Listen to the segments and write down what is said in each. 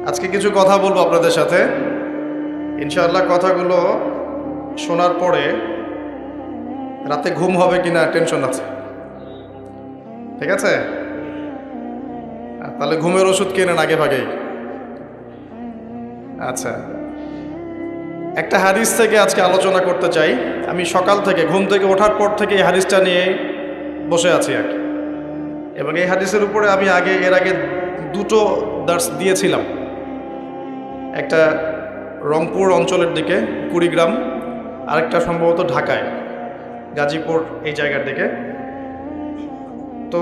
আজকে কিছু কথা বলবো আপনাদের সাথে। ইনশাআল্লাহ কথাগুলো শোনার পরে রাতে ঘুম হবে কিনা টেনশন আছে, ঠিক আছে? তাহলে ঘুমের ওষুধ কেনেন আগে ভাগেই। আচ্ছা, একটা হাদিস থেকে আজকে আলোচনা করতে চাই। আমি সকাল থেকে ঘুম থেকে ওঠার পর থেকে এই হাদিসটা নিয়ে বসে আছি আর কি, এবং এই হাদিসের উপরে আমি এর আগে দুটো দার্স দিয়েছিলাম। একটা রংপুর অঞ্চলের দিকে কুড়িগ্রাম, আরেকটা সম্ভবত ঢাকায় গাজীপুর এই জায়গার দিকে। তো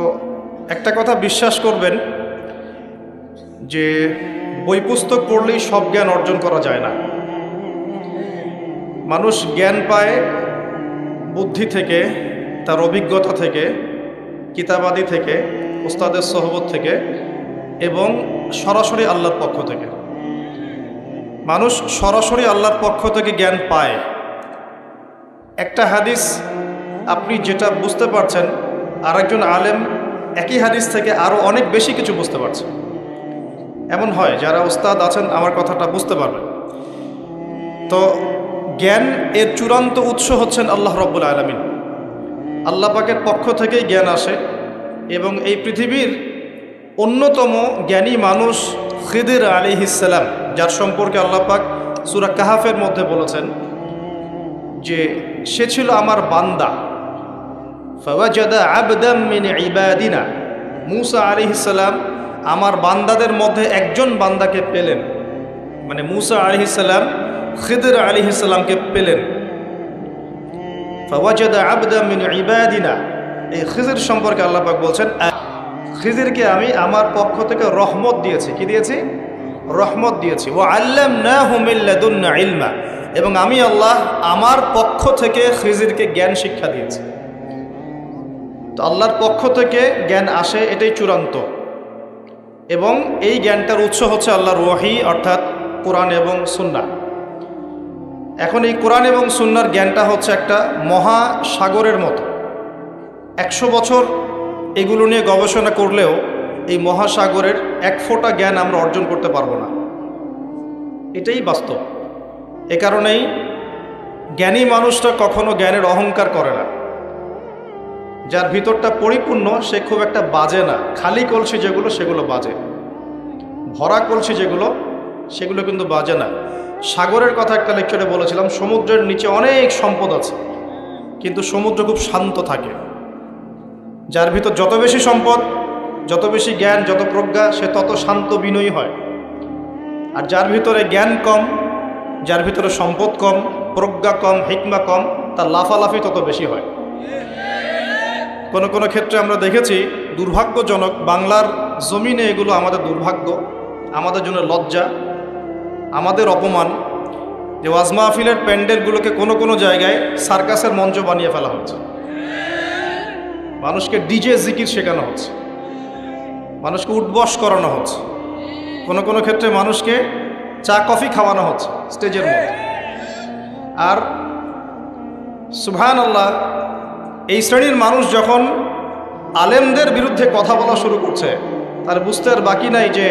একটা কথা বিশ্বাস করবেন যে বই পুস্তক পড়লেই সব জ্ঞান অর্জন করা যায় না। মানুষ জ্ঞান পায় বুদ্ধি থেকে, তার অভিজ্ঞতা থেকে, কিতাবাদি থেকে, উস্তাদের সোহবত থেকে, এবং সরাসরি আল্লাহর পক্ষ থেকে। মানুষ সরাসরি আল্লাহর পক্ষ থেকে জ্ঞান পায়। একটা হাদিস আপনি যেটা বুঝতে পারছেন, আরেকজন আলেম একই হাদিস থেকে আরও অনেক বেশি কিছু বুঝতে পারছেন। এমন হয়, যারা উস্তাদ আছেন আমার কথাটা বুঝতে পারবেন। তো জ্ঞান এর চূড়ান্ত উৎস হচ্ছেন আল্লাহ রব্বুল আলামিন। আল্লাহ পাকের পক্ষ থেকেই জ্ঞান আসে, এবং এই পৃথিবীর অন্যতম জ্ঞানী মানুষ খিদির আলাইহিস সালাম, যার সম্পর্কে আল্লাহ পাক সূরা কাহাফের মধ্যে বলেছেন যে সে ছিল আমার বান্দা। ফাওয়াজাদা আবদাম মিন ইবাদিনা, মূসা আলাইহিস সালাম আমার বান্দাদের মধ্যে একজন বান্দাকে পেলেন। মানে মূসা আলাইহিস সালাম খিদির আলাইহিস সালামকে পেলেন। ফাওয়াজাদা আবদাম মিন ইবাদিনা, এই খিদির সম্পর্কে আল্লাহ পাক বলছেন খিদিরকে আমি আমার পক্ষ থেকে রহমত দিয়েছি। কি দিয়েছি? রহমত দিয়েছি। ওয়া আল্লামনাহু মিন লাদুন্না ইলমা, এবং আমি আল্লাহ আমার পক্ষ থেকে খিদিরকে জ্ঞান শিক্ষা দিয়েছি। তো আল্লাহর পক্ষ থেকে জ্ঞান আসে, এটাই চূড়ান্ত, এবং এই জ্ঞানটার উৎস হচ্ছে আল্লাহর ওয়াহি, অর্থাৎ কোরআন এবং সুন্নাহ। এখন এই কোরআন এবং সুন্নাহর জ্ঞানটা হচ্ছে একটা মহাসাগরের মতো। 100 বছর এগুলো নিয়ে গবেষণা করলেও এই মহাসাগরের এক ফোঁটা জ্ঞান আমরা অর্জন করতে পারবো না। এটাই বাস্তব। এ কারণেই জ্ঞানী মানুষটা কখনো জ্ঞানের অহংকার করে না। যার ভিতরটা পরিপূর্ণ সে খুব একটা বাজে না। খালি কলসি যেগুলো সেগুলো বাজে, ভরা কলসি যেগুলো সেগুলো কিন্তু বাজে না। সাগরের কথা একটা লেকচারে বলেছিলাম, সমুদ্রের নিচে অনেক সম্পদ আছে, কিন্তু সমুদ্র খুব শান্ত থাকে। যার ভিতর যত বেশি সম্পদ, যত বেশি জ্ঞান, যত প্রজ্ঞা, সে তত শান্ত বিনয়ী হয়। আর যার ভিতরে জ্ঞান কম, যার ভিতরে সম্পদ কম, প্রজ্ঞা কম, হিকমা কম, তার লাফালাফি তত বেশি হয়। কোনো কোনো ক্ষেত্রে আমরা দেখেছি, দুর্ভাগ্যজনক, বাংলার জমিনে এগুলো আমাদের দুর্ভাগ্য, আমাদের জন্য লজ্জা, আমাদের অপমান, যে ওয়াজ মাহফিলের প্যান্ডেলগুলোকে কোনো কোনো জায়গায় সার্কাসের মঞ্চ বানিয়ে ফেলা হচ্ছে। মানুষকে ডিজে জিকির শেখানো হচ্ছে, মানুষকে উঠবস করানো হচ্ছে, কোনো কোনো ক্ষেত্রে মানুষকে চা কফি খাওয়ানো হচ্ছে স্টেজের মধ্যে। আর সুবহানাল্লাহ, এই শ্রেণীর মানুষ যখন আলেমদের বিরুদ্ধে কথা বলা শুরু করছে, তার বুঝতে আর বাকি নাই যে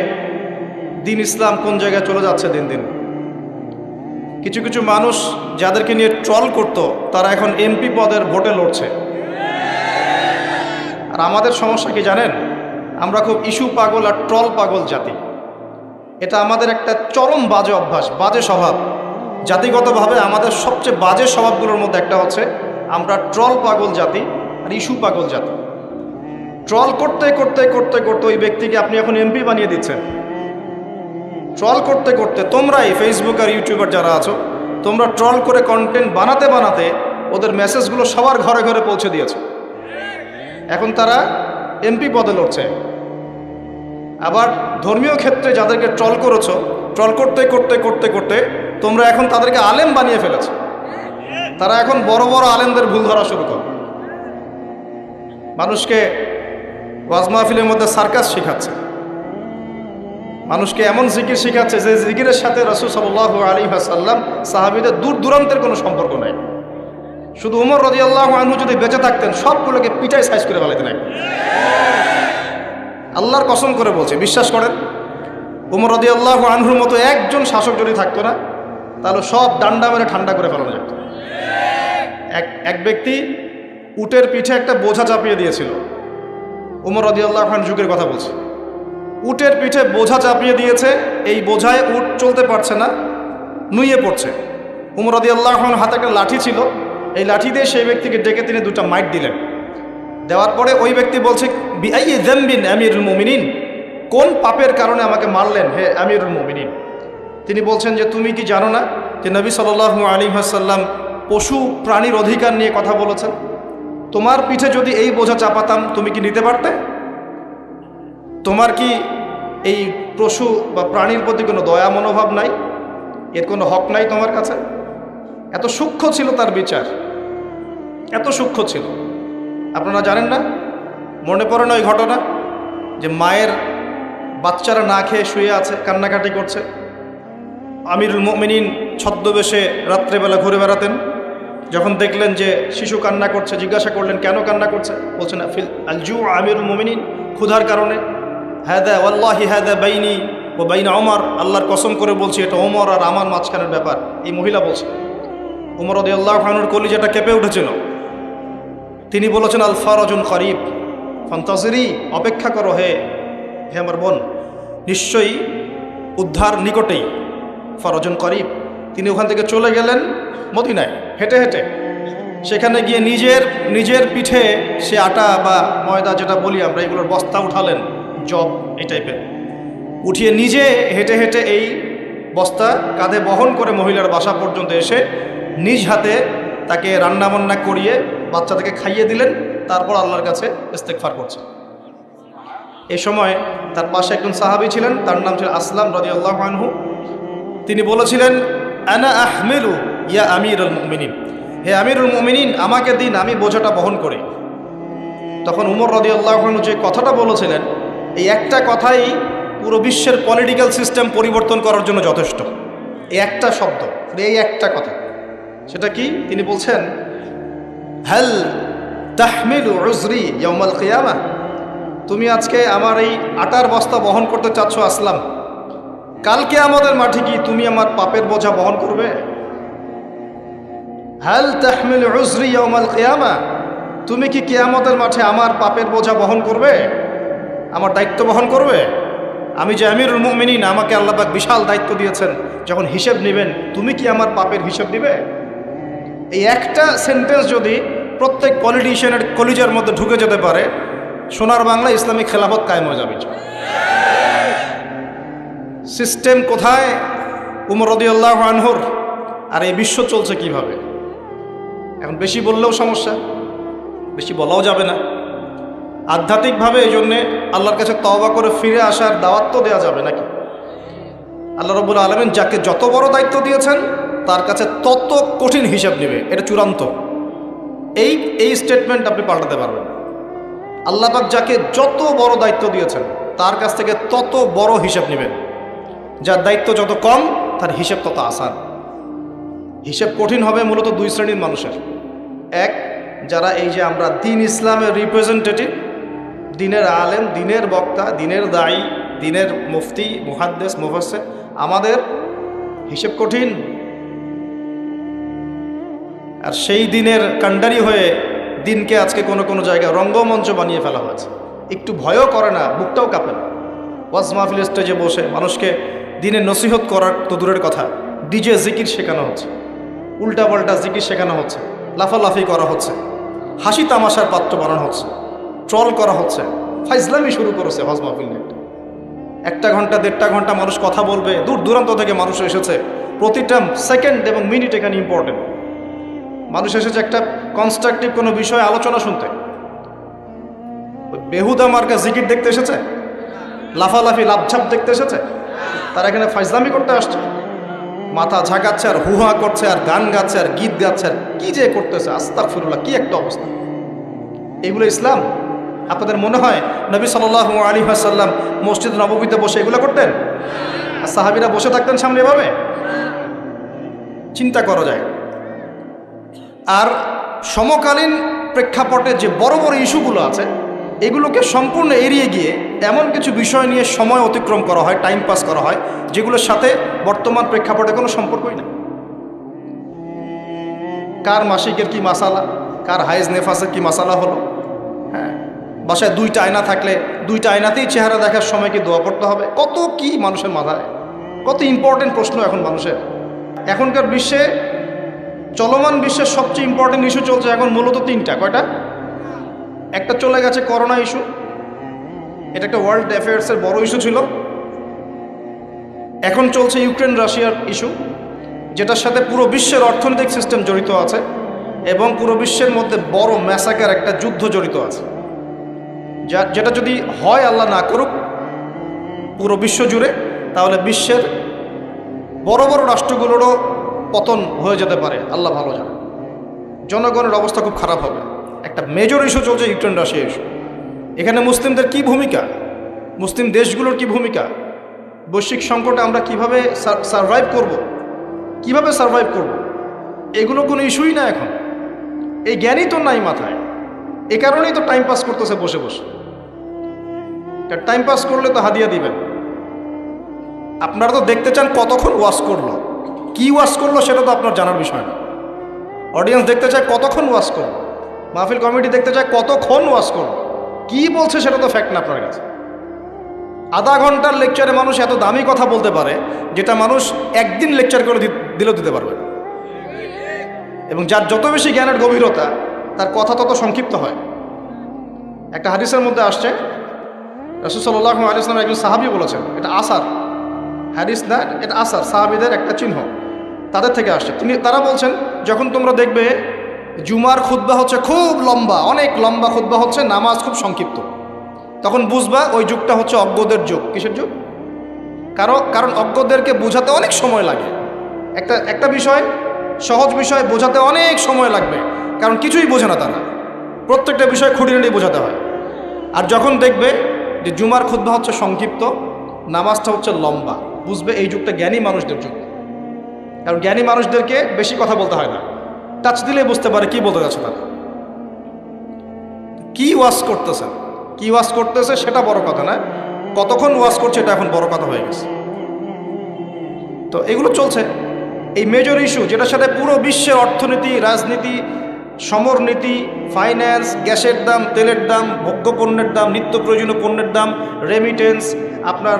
দিন ইসলাম কোন জায়গায় চলে যাচ্ছে দিন দিন। কিছু কিছু মানুষ যাদেরকে নিয়ে ট্রল করত, তারা এখন এমপি পদের ভোটে লড়ছে। আর আমাদের সমস্যা কি জানেন? আমরা খুব ইস্যু পাগল আর ট্রল পাগল জাতি। এটা আমাদের একটা চরম বাজে অভ্যাস, বাজে স্বভাব। জাতিগতভাবে আমাদের সবচেয়ে বাজে স্বভাবগুলোর মধ্যে একটা হচ্ছে আমরা ট্রল পাগল জাতি আর ইস্যু পাগল জাতি। ট্রল করতে করতে করতে করতে ওই ব্যক্তিকে আপনি এখন এমপি বানিয়ে দিচ্ছেন। ট্রল করতে করতে তোমরাই ফেসবুক আর ইউটিউবার যারা আছো, তোমরা ট্রল করে কন্টেন্ট বানাতে বানাতে ওদের মেসেজগুলো সবার ঘরে ঘরে পৌঁছে দিয়েছো। এখন তারা এমপি পদে লড়ছে। আবার ধর্মীয় ক্ষেত্রে যাদেরকে ট্রল করেছো, ট্রল করতে করতে করতে করতে তোমরা এখন তাদেরকে আলেম বানিয়ে ফেলেছো। তারা এখন বড় বড় আলেমদের ভুল ধরা শুরু করে, মানুষকে ওয়াজ মাহফিলের মধ্যে সার্কাস শেখাচ্ছে, মানুষকে এমন জিকির শেখাচ্ছে যে জিকিরের সাথে রাসূল সাল্লাল্লাহু আলাইহি ওয়াসাল্লাম সাহাবীদের দূর দূরান্তের কোনো সম্পর্ক নাই। শুধু উমর রাদিয়াল্লাহু আনহু যদি বেঁচে থাকতেন সবগুলোকে পিটাই সাইজ করে ফেলাইতেন। আল্লাহর কসম করে বলছে, বিশ্বাস করেন, ওমর রাদিয়াল্লাহু আনহুর মতো একজন শাসক যদি থাকতো না, তাহলে সব ডান্ডা মেরে ঠান্ডা করে ফেলানো যেত। এক ব্যক্তি উটের পিঠে একটা বোঝা চাপিয়ে দিয়েছিল। ওমর রাদিয়াল্লাহু আনহু যুগের কথা বলছে। উটের পিঠে বোঝা চাপিয়ে দিয়েছে, এই বোঝায় উট চলতে পারছে না, নুয়ে পড়ছে। ওমর রাদিয়াল্লাহু আনহুর হাতে একটা লাঠি ছিল, এই লাঠি দিয়ে সেই ব্যক্তিকে ডেকে তিনি দুটো মাইট দিলেন। দেওয়ার পরে ওই ব্যক্তি বলছে, বিআইয়ি যামবিন আমিরুল মুমিনিন, কোন পাপের কারণে আমাকে মারলেন হে আমিরুল মুমিনিন? তিনি বলছেন যে তুমি কি জানো না যে নবী সাল্লাল্লাহু আলাইহি ওয়াসাল্লাম পশু প্রাণীর অধিকার নিয়ে কথা বলেছেন? তোমার পিঠে যদি এই বোঝা চাপাতাম তুমি কি নিতে পারতে? তোমার কি এই পশু বা প্রাণীর প্রতি কোনো দয়া মনোভাব নাই? এর কোনো হক নাই তোমার কাছে? এত সূক্ষ্ম ছিল তার বিচার, এত সূক্ষ্ম ছিল। আপনারা জানেন না, মনে পড়ে না ওই ঘটনা যে মায়ের বাচ্চারা না খেয়ে শুয়ে আছে, কান্নাকাটি করছে। আমিরুল মুমিনিন ছদ্মবেশে রাত্রেবেলা ঘুরে বেড়াতেন। যখন দেখলেন যে শিশু কান্না করছে, জিজ্ঞাসা করলেন কেন কান্না করছে? বলছেন ফিল আলজু আমিরুল মুমিনিন, ক্ষুধার কারণে। হাদা ওয়াল্লাহি হাদা বাইনি ও বাইনা ওমর, আল্লাহর কসম করে বলছি এটা ওমর আর আমার মাঝখানের ব্যাপার। এই মহিলা বলছে। ওমর রাদিয়াল্লাহু আনহুর কলিজাটা কেঁপে উঠেছিল। তিনি বলেছেন আল ফারাজুন করিব ফান্তাজিরি, অপেক্ষা করো হে আমার বোন, নিশ্চয়ই উদ্ধার নিকটেই। ফারাজুন করিব। তিনি ওখান থেকে চলে গেলেন মদিনায় হেঁটে হেঁটে। সেখানে গিয়ে নিজের পিঠে সে আটা বা ময়দা যেটা বলি আমরা, এগুলোর বস্তা উঠালেন, জব এই টাইপের, উঠিয়ে নিজে হেঁটে হেঁটে এই বস্তা কাঁধে বহন করে মহিলার বাসা পর্যন্ত এসে নিজ হাতে তাকে রান্নাবান্না করিয়ে বাচ্চাটাকে খাইয়ে দিলেন। তারপর আল্লাহর কাছে ইস্তেগফার করছে। এই সময় তার পাশে একজন সাহাবী ছিলেন, তার নাম ছিল আসলাম রাদিয়াল্লাহু আনহু। তিনি বলেছিলেন আনা আহমিলু ইয়া আমিরুল মুমিনিন, হে আমিরুল মুমিনিন আমাকে দিন, আমি বোঝাটা বহন করি। তখন উমর রাদিয়াল্লাহু আনহু যে কথাটা বলেছিলেন, এই একটা কথাই পুরো বিশ্বের পলিটিক্যাল সিস্টেম পরিবর্তন করার জন্য যথেষ্ট। এই একটা শব্দ, এই একটা কথা। সেটা কি? তিনি বলছেন হাল তাহমিলু উজরি ইয়াউমাল কিয়ামাহ, তুমি আজকে আমার এই আটার বস্তা বহন করতে চাচ্ছ আসলাম, কালকে আমাদের মাঠে কি তুমি আমার পাপের বোঝা বহন করবে? হাল তাহমিলু উজরি ইয়াউমাল কিয়ামাহ, তুমি কি কিয়ামতের মাঠে আমার পাপের বোঝা বহন করবে, আমার দায়িত্ব বহন করবে? আমি যে আমিরুল মুমিনিন, আমাকে আল্লাহ পাক বিশাল দায়িত্ব দিয়েছেন, যখন হিসেব নেবেন তুমি কি আমার পাপের হিসেব দিবে? এই একটা সেন্টেন্স যদি প্রত্যেক পলিটিশিয়ানের কলিজার মধ্যে ঢুকে যেতে পারে, সোনার বাংলা ইসলামিক খেলাফত কায়েম হয়ে যাবে। সিস্টেম কোথায়? উমর রাদিয়াল্লাহু আনহুর। আর এই বিশ্ব চলছে কিভাবে? এখন বেশি বললেও সমস্যা, বেশি বলাও যাবে না। আধ্যাত্মিকভাবে এই জন্যে আল্লাহর কাছে তওবা করে ফিরে আসার দাওয়াত তো দেওয়া যাবে নাকি? আল্লাহ রাব্বুল আলামিন যাকে যত বড় দায়িত্ব দিয়েছেন তার কাছে তত কঠিন হিসাব নেবে, এটা চূড়ান্ত। এই স্টেটমেন্ট আপনি পাল্টাতে পারবেন। আল্লাহ পাক যাকে যত বড় দায়িত্ব দিয়েছেন তার কাছ থেকে তত বড় হিসাব নেবেন। যার দায়িত্ব যত কম তার হিসেব তত আসান। হিসেব কঠিন হবে মূলত দুই শ্রেণীর মানুষের। এক, যারা এই যে আমরা দিন ইসলামের রিপ্রেজেন্টেটিভ, দিনের আলেম, দিনের বক্তা, দিনের দায়ী, দিনের মুফতি, মুহাদ্দিস, মুফাসসির, আমাদের হিসেব কঠিন। আর সেই দিনের কাণ্ডারি হয়ে দিনকে আজকে কোনো কোনো জায়গায় রঙ্গমঞ্চ বানিয়ে ফেলা হয়েছে। একটু ভয়ও করে না, বুকটাও কাঁপে না। ওয়াজ মাহফিল স্টেজে বসে মানুষকে দিনের নসিহত করার তো দূরের কথা, ডিজে জিকির শেখানো হচ্ছে, উল্টাপাল্টা জিকির শেখানো হচ্ছে, লাফালাফি করা হচ্ছে, হাসি তামাশার পাত্র বানানো হচ্ছে, ট্রল করা হচ্ছে, ফাইজলামি শুরু করেছে ওয়াজ মাহফিল নিয়ে। একটা ঘন্টা 1.5 ঘন্টা মানুষ কথা বলবে, দূর দূরান্ত থেকে মানুষ এসেছে, প্রতিটা সেকেন্ড এবং মিনিট এখানে ইম্পর্টেন্ট। মানুষ এসেছে একটা কনস্ট্রাকটিভ কোনো বিষয়ে আলোচনা শুনতে। বেহুদা মার্কা জিকির দেখতে এসেছে, লাফালাফি লাভঝাপ দেখতে এসেছে। তারা এখানে ফাইজলামি করতে আসছে, মাথা ঝাঁকাচ্ছে আর হুহা করছে আর গান গাচ্ছে আর গীত গাচ্ছে আর কি যে করতেছে, আস্তাগফিরুল্লাহ, কি একটা অবস্থা। এগুলো ইসলাম? আপনাদের মনে হয় নবী সাল্লাল্লাহু আলাইহি ওয়াসাল্লাম মসজিদ নববীতে বসে এগুলো করতেন? আর সাহাবীরা বসে থাকতেন সামনে এভাবে? চিন্তা করা যায়। আর সমকালীন প্রেক্ষাপটে যে বড় বড় ইস্যুগুলো আছে, এগুলোকে সম্পূর্ণ এড়িয়ে গিয়ে এমন কিছু বিষয় নিয়ে সময় অতিক্রম করা হয়, টাইম পাস করা হয়, যেগুলোর সাথে বর্তমান প্রেক্ষাপটে কোনো সম্পর্কই না। কার মাসিকের কি মাসালা, কার হাইজ নেফাসের কি মাসালা হলো, হ্যাঁ, বাসায় 2টা আয়না থাকলে 2টা আয়নাতেই চেহারা দেখার সময় কি দোয়া করতে হবে, কত কি মানুষের মাথায়, কত ইম্পর্টেন্ট প্রশ্ন এখন মানুষের। এখনকার বিশ্বে, চলমান বিশ্বের সবচেয়ে ইম্পর্টেন্ট ইস্যু চলছে এখন মূলত 3টা। কয়টা? একটা চলে গেছে করোনা ইস্যু, এটা একটা ওয়ার্ল্ড অ্যাফেয়ার্সের বড় ইস্যু ছিল। এখন চলছে ইউক্রেন রাশিয়ার ইস্যু, যেটার সাথে পুরো বিশ্বের অর্থনৈতিক সিস্টেম জড়িত আছে এবং পুরো বিশ্বের মধ্যে বড় ম্যাসাকার একটা যুদ্ধ জড়িত আছে, যেটা যদি হয়, আল্লাহ না করুক, পুরো বিশ্ব জুড়ে, তাহলে বিশ্বের বড় বড় রাষ্ট্রগুলোরও পতন হয়ে যেতে পারে, আল্লাহ ভালো জানে। জনগণের অবস্থা খুব খারাপ হবে। একটা মেজর ইস্যু চলছে ইউক্রেন রাশিয়া ইস্যু। এখানে মুসলিমদের কি ভূমিকা, মুসলিম দেশগুলোর কি ভূমিকা, বৈশ্বিক সংকটে আমরা কিভাবে সারভাইভ করব, কিভাবে সারভাইভ করব, এগুলো কোনো ইস্যুই না এখন। এই জ্ঞানই তো নাই মাথায়। এ কারণেই তো টাইম পাস করতেছে বসে বসে। টাইম পাস করলে তো হাদিয়া দিবেন। আপনারা তো দেখতে চান কতক্ষণ ওয়াজ করলো, কি ওয়াজ করলো সেটা তো আপনার জানার বিষয় না। অডিয়েন্স দেখতে চায় কতক্ষণ ওয়াজ করলো, মাহফিল কমিটি দেখতে চায় কতক্ষণ ওয়াজ করলো, কি বলছে সেটা তো ফ্যাক্ট না আপনার কাছে। আধা ঘন্টার লেকচারে মানুষ এত দামি কথা বলতে পারে, যেটা মানুষ একদিন লেকচার করে দিলেও দিতে পারবে। এবং যার যত বেশি জ্ঞানের গভীরতা, তার কথা তত সংক্ষিপ্ত হয়। একটা হাদিসের মধ্যে আসছে, রাসূল সাল্লাল্লাহু আলাইহি ওয়াসাল্লাম একজন সাহাবী বলেছেন, এটা আসার হাদিস না, এটা আসার, সাহাবীদের একটা চিহ্ন, তাদের থেকে আসছে। তারা বলছেন, যখন তোমরা দেখবে জুমার খুতবা হচ্ছে খুব লম্বা, অনেক লম্বা খুতবা হচ্ছে, নামাজ খুব সংক্ষিপ্ত, তখন বুঝবা ওই যুগটা হচ্ছে অজ্ঞদের যুগ। কিসের যুগ? কারণ অজ্ঞদেরকে বোঝাতে অনেক সময় লাগে। একটা বিষয়, সহজ বিষয় বোঝাতে অনেক সময় লাগবে, কারণ কিছুই বোঝে না তারা, প্রত্যেকটা বিষয় খুঁটিনাটি বোঝাতে হয়। আর যখন দেখবে যে জুমার খুতবা হচ্ছে সংক্ষিপ্ত, নামাজটা হচ্ছে লম্বা, বুঝবে এই যুগটা জ্ঞানী মানুষদের যুগ। কারণ জ্ঞানী মানুষদেরকে বেশি কথা বলতে হয় না, টাচ দিলে বুঝতে পারে কি বলতে যাচ্ছে তারা, কি ওয়াজ করতেছে, কি ওয়াজ করতেছে সেটা বড় কথা না, কতক্ষণ ওয়াজ করছে এটা এখন বড় কথা হয়ে গেছে। তো এগুলো চলছে, এই মেজর ইস্যু, যেটার সাথে পুরো বিশ্বের অর্থনীতি, রাজনীতি, সমরনীতি, ফাইন্যান্স, গ্যাসের দাম, তেলের দাম, ভোগ্য পণ্যের দাম, নিত্য প্রয়োজনীয় পণ্যের দাম, রেমিটেন্স, আপনার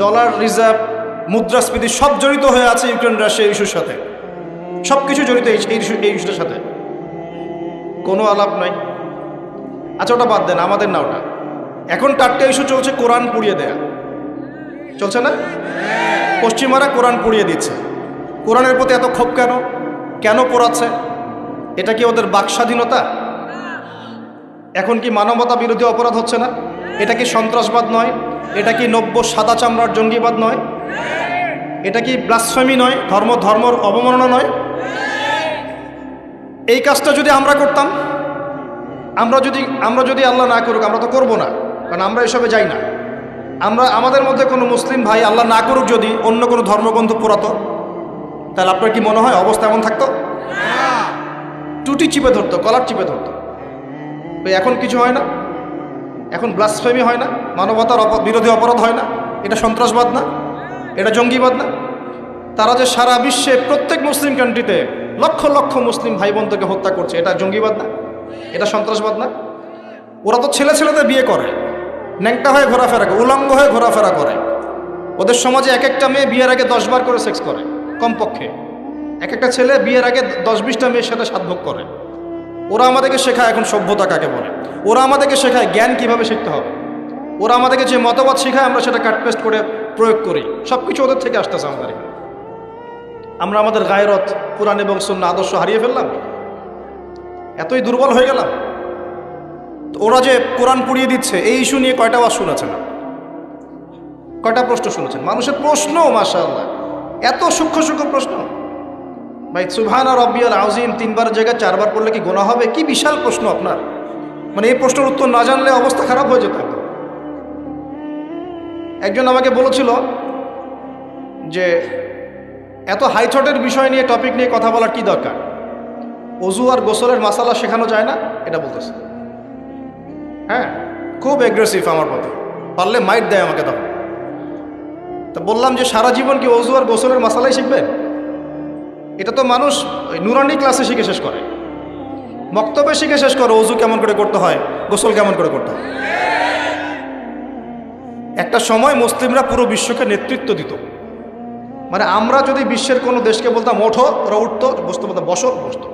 ডলার রিজার্ভ, মুদ্রাস্ফীতি, সব জড়িত হয়ে আছে ইউক্রেন রাশিয়া ইস্যুর সাথে। সব কিছু জড়িত এই ইস্যুটার সাথে, কোনো আলাপ নাই। আচ্ছা, ওটা বাদ দেন, আমাদের না ওটা। এখন 4টে ইস্যু চলছে, কোরআন পুড়িয়ে দেয়া চলছে না? পশ্চিমারা কোরআন পুড়িয়ে দিচ্ছে। কোরআনের প্রতি এত ক্ষোভ কেন? কেন পোড়াচ্ছে? এটা কি ওদের বাক স্বাধীনতা? এখন কি মানবতা বিরোধী অপরাধ হচ্ছে না? এটা কি সন্ত্রাসবাদ নয়? এটা কি নব্য সাদা চামড়ার জঙ্গিবাদ নয়? এটা কি ব্লাসফেমি নয়? ধর্মর অবমাননা নয়? এই কাজটা যদি আমরা করতাম, আমরা যদি আল্লাহ না করুক, আমরা তো করবো না, কারণ আমরা এসবে যাই না। আমাদের মধ্যে কোনো মুসলিম ভাই আল্লাহ না করুক যদি অন্য কোনো ধর্মগ্রন্থ পোড়াতো, তাহলে আপনার কি মনে হয় অবস্থা এমন থাকতো? টুটি চিপে ধরতো, কলার চিপে ধরতো। এখন কিছু হয় না, এখন ব্লাসফেমি হয় না, মানবতার বিরোধী অপরাধ হয় না, এটা সন্ত্রাসবাদ না, এটা জঙ্গিবাদ না। তারা যে সারা বিশ্বে প্রত্যেক মুসলিম কান্ট্রিতে লক্ষ লক্ষ মুসলিম ভাই বোনদেরকে হত্যা করছে, এটা জঙ্গিবাদ না, এটা সন্ত্রাসবাদ না। ওরা তো ছেলেদের বিয়ে করে, ন্যাংটা হয়ে ঘোরাফেরা করে, উলঙ্গ হয়ে ঘোরাফেরা করে। ওদের সমাজে এক একটা মেয়ে বিয়ের আগে 10 বার করে সেক্স করে, কমপক্ষে এক একটা ছেলে বিয়ের আগে 10-20টা মেয়ের সাথে সাধভোগ করে। ওরা আমাদেরকে শেখায় এখন সভ্যতা কাকে বলে, ওরা আমাদেরকে শেখায় জ্ঞান কিভাবে শিখতে হবে, ওরা আমাদেরকে যে মতবাদ শেখায় আমরা সেটা কাটপেস্ট করে প্রয়োগ করি। সব কিছু ওদের থেকে আসতেছে আমাদের। আমরা আমাদের গায়রত, কুরআন এবং সুন্নাহ আদর্শ হারিয়ে ফেললাম, এতই দুর্বল হয়ে গেলাম। তো ওরা যে কোরআন পুড়িয়ে দিচ্ছে, এই ইস্যু নিয়ে কয়টা ওয়াজ শুনেছেন? কয়টা প্রশ্ন শুনেছেন? মানুষের প্রশ্ন মাশাআল্লাহ, এত সূক্ষ্ম সূক্ষ্ম প্রশ্ন। ভাই সুবহানা রাব্বিয়াল আযীম 3 বার জায়গায় 4 বার পড়লে কি গুনাহ হবে? কি বিশাল প্রশ্ন আপনার। মানে এই প্রশ্নের উত্তর না জানলে অবস্থা খারাপ হয়ে যেত। একজন আমাকে বলেছিল যে এত হাইথটের বিষয় নিয়ে, টপিক নিয়ে কথা বলার কি দরকার, অজু আর গোসলের মাসালা শেখানো যায় না, এটা বলতেছে। হ্যাঁ, খুব অ্যাগ্রেসিভ আমার প্রতি, পারলে মাইট দেয় আমাকে তখন। তা বললাম যে সারা জীবন কি ওযু আর গোসলের মাসালাই শিখবেন? এটা তো মানুষ নুরানি ক্লাসে শিখে শেষ করে, মক্তবে শিখে শেষ করে ওযু কেমন করে করতে হয়, গোসল কেমন করে করতে হয়। একটা সময় মুসলিমরা পুরো বিশ্বকে নেতৃত্ব দিত। মানে আমরা যদি বিশ্বের কোনো দেশকে বলতাম ওঠো, ওরা উঠতো, বসতো, বলতাম বসো, বসতো।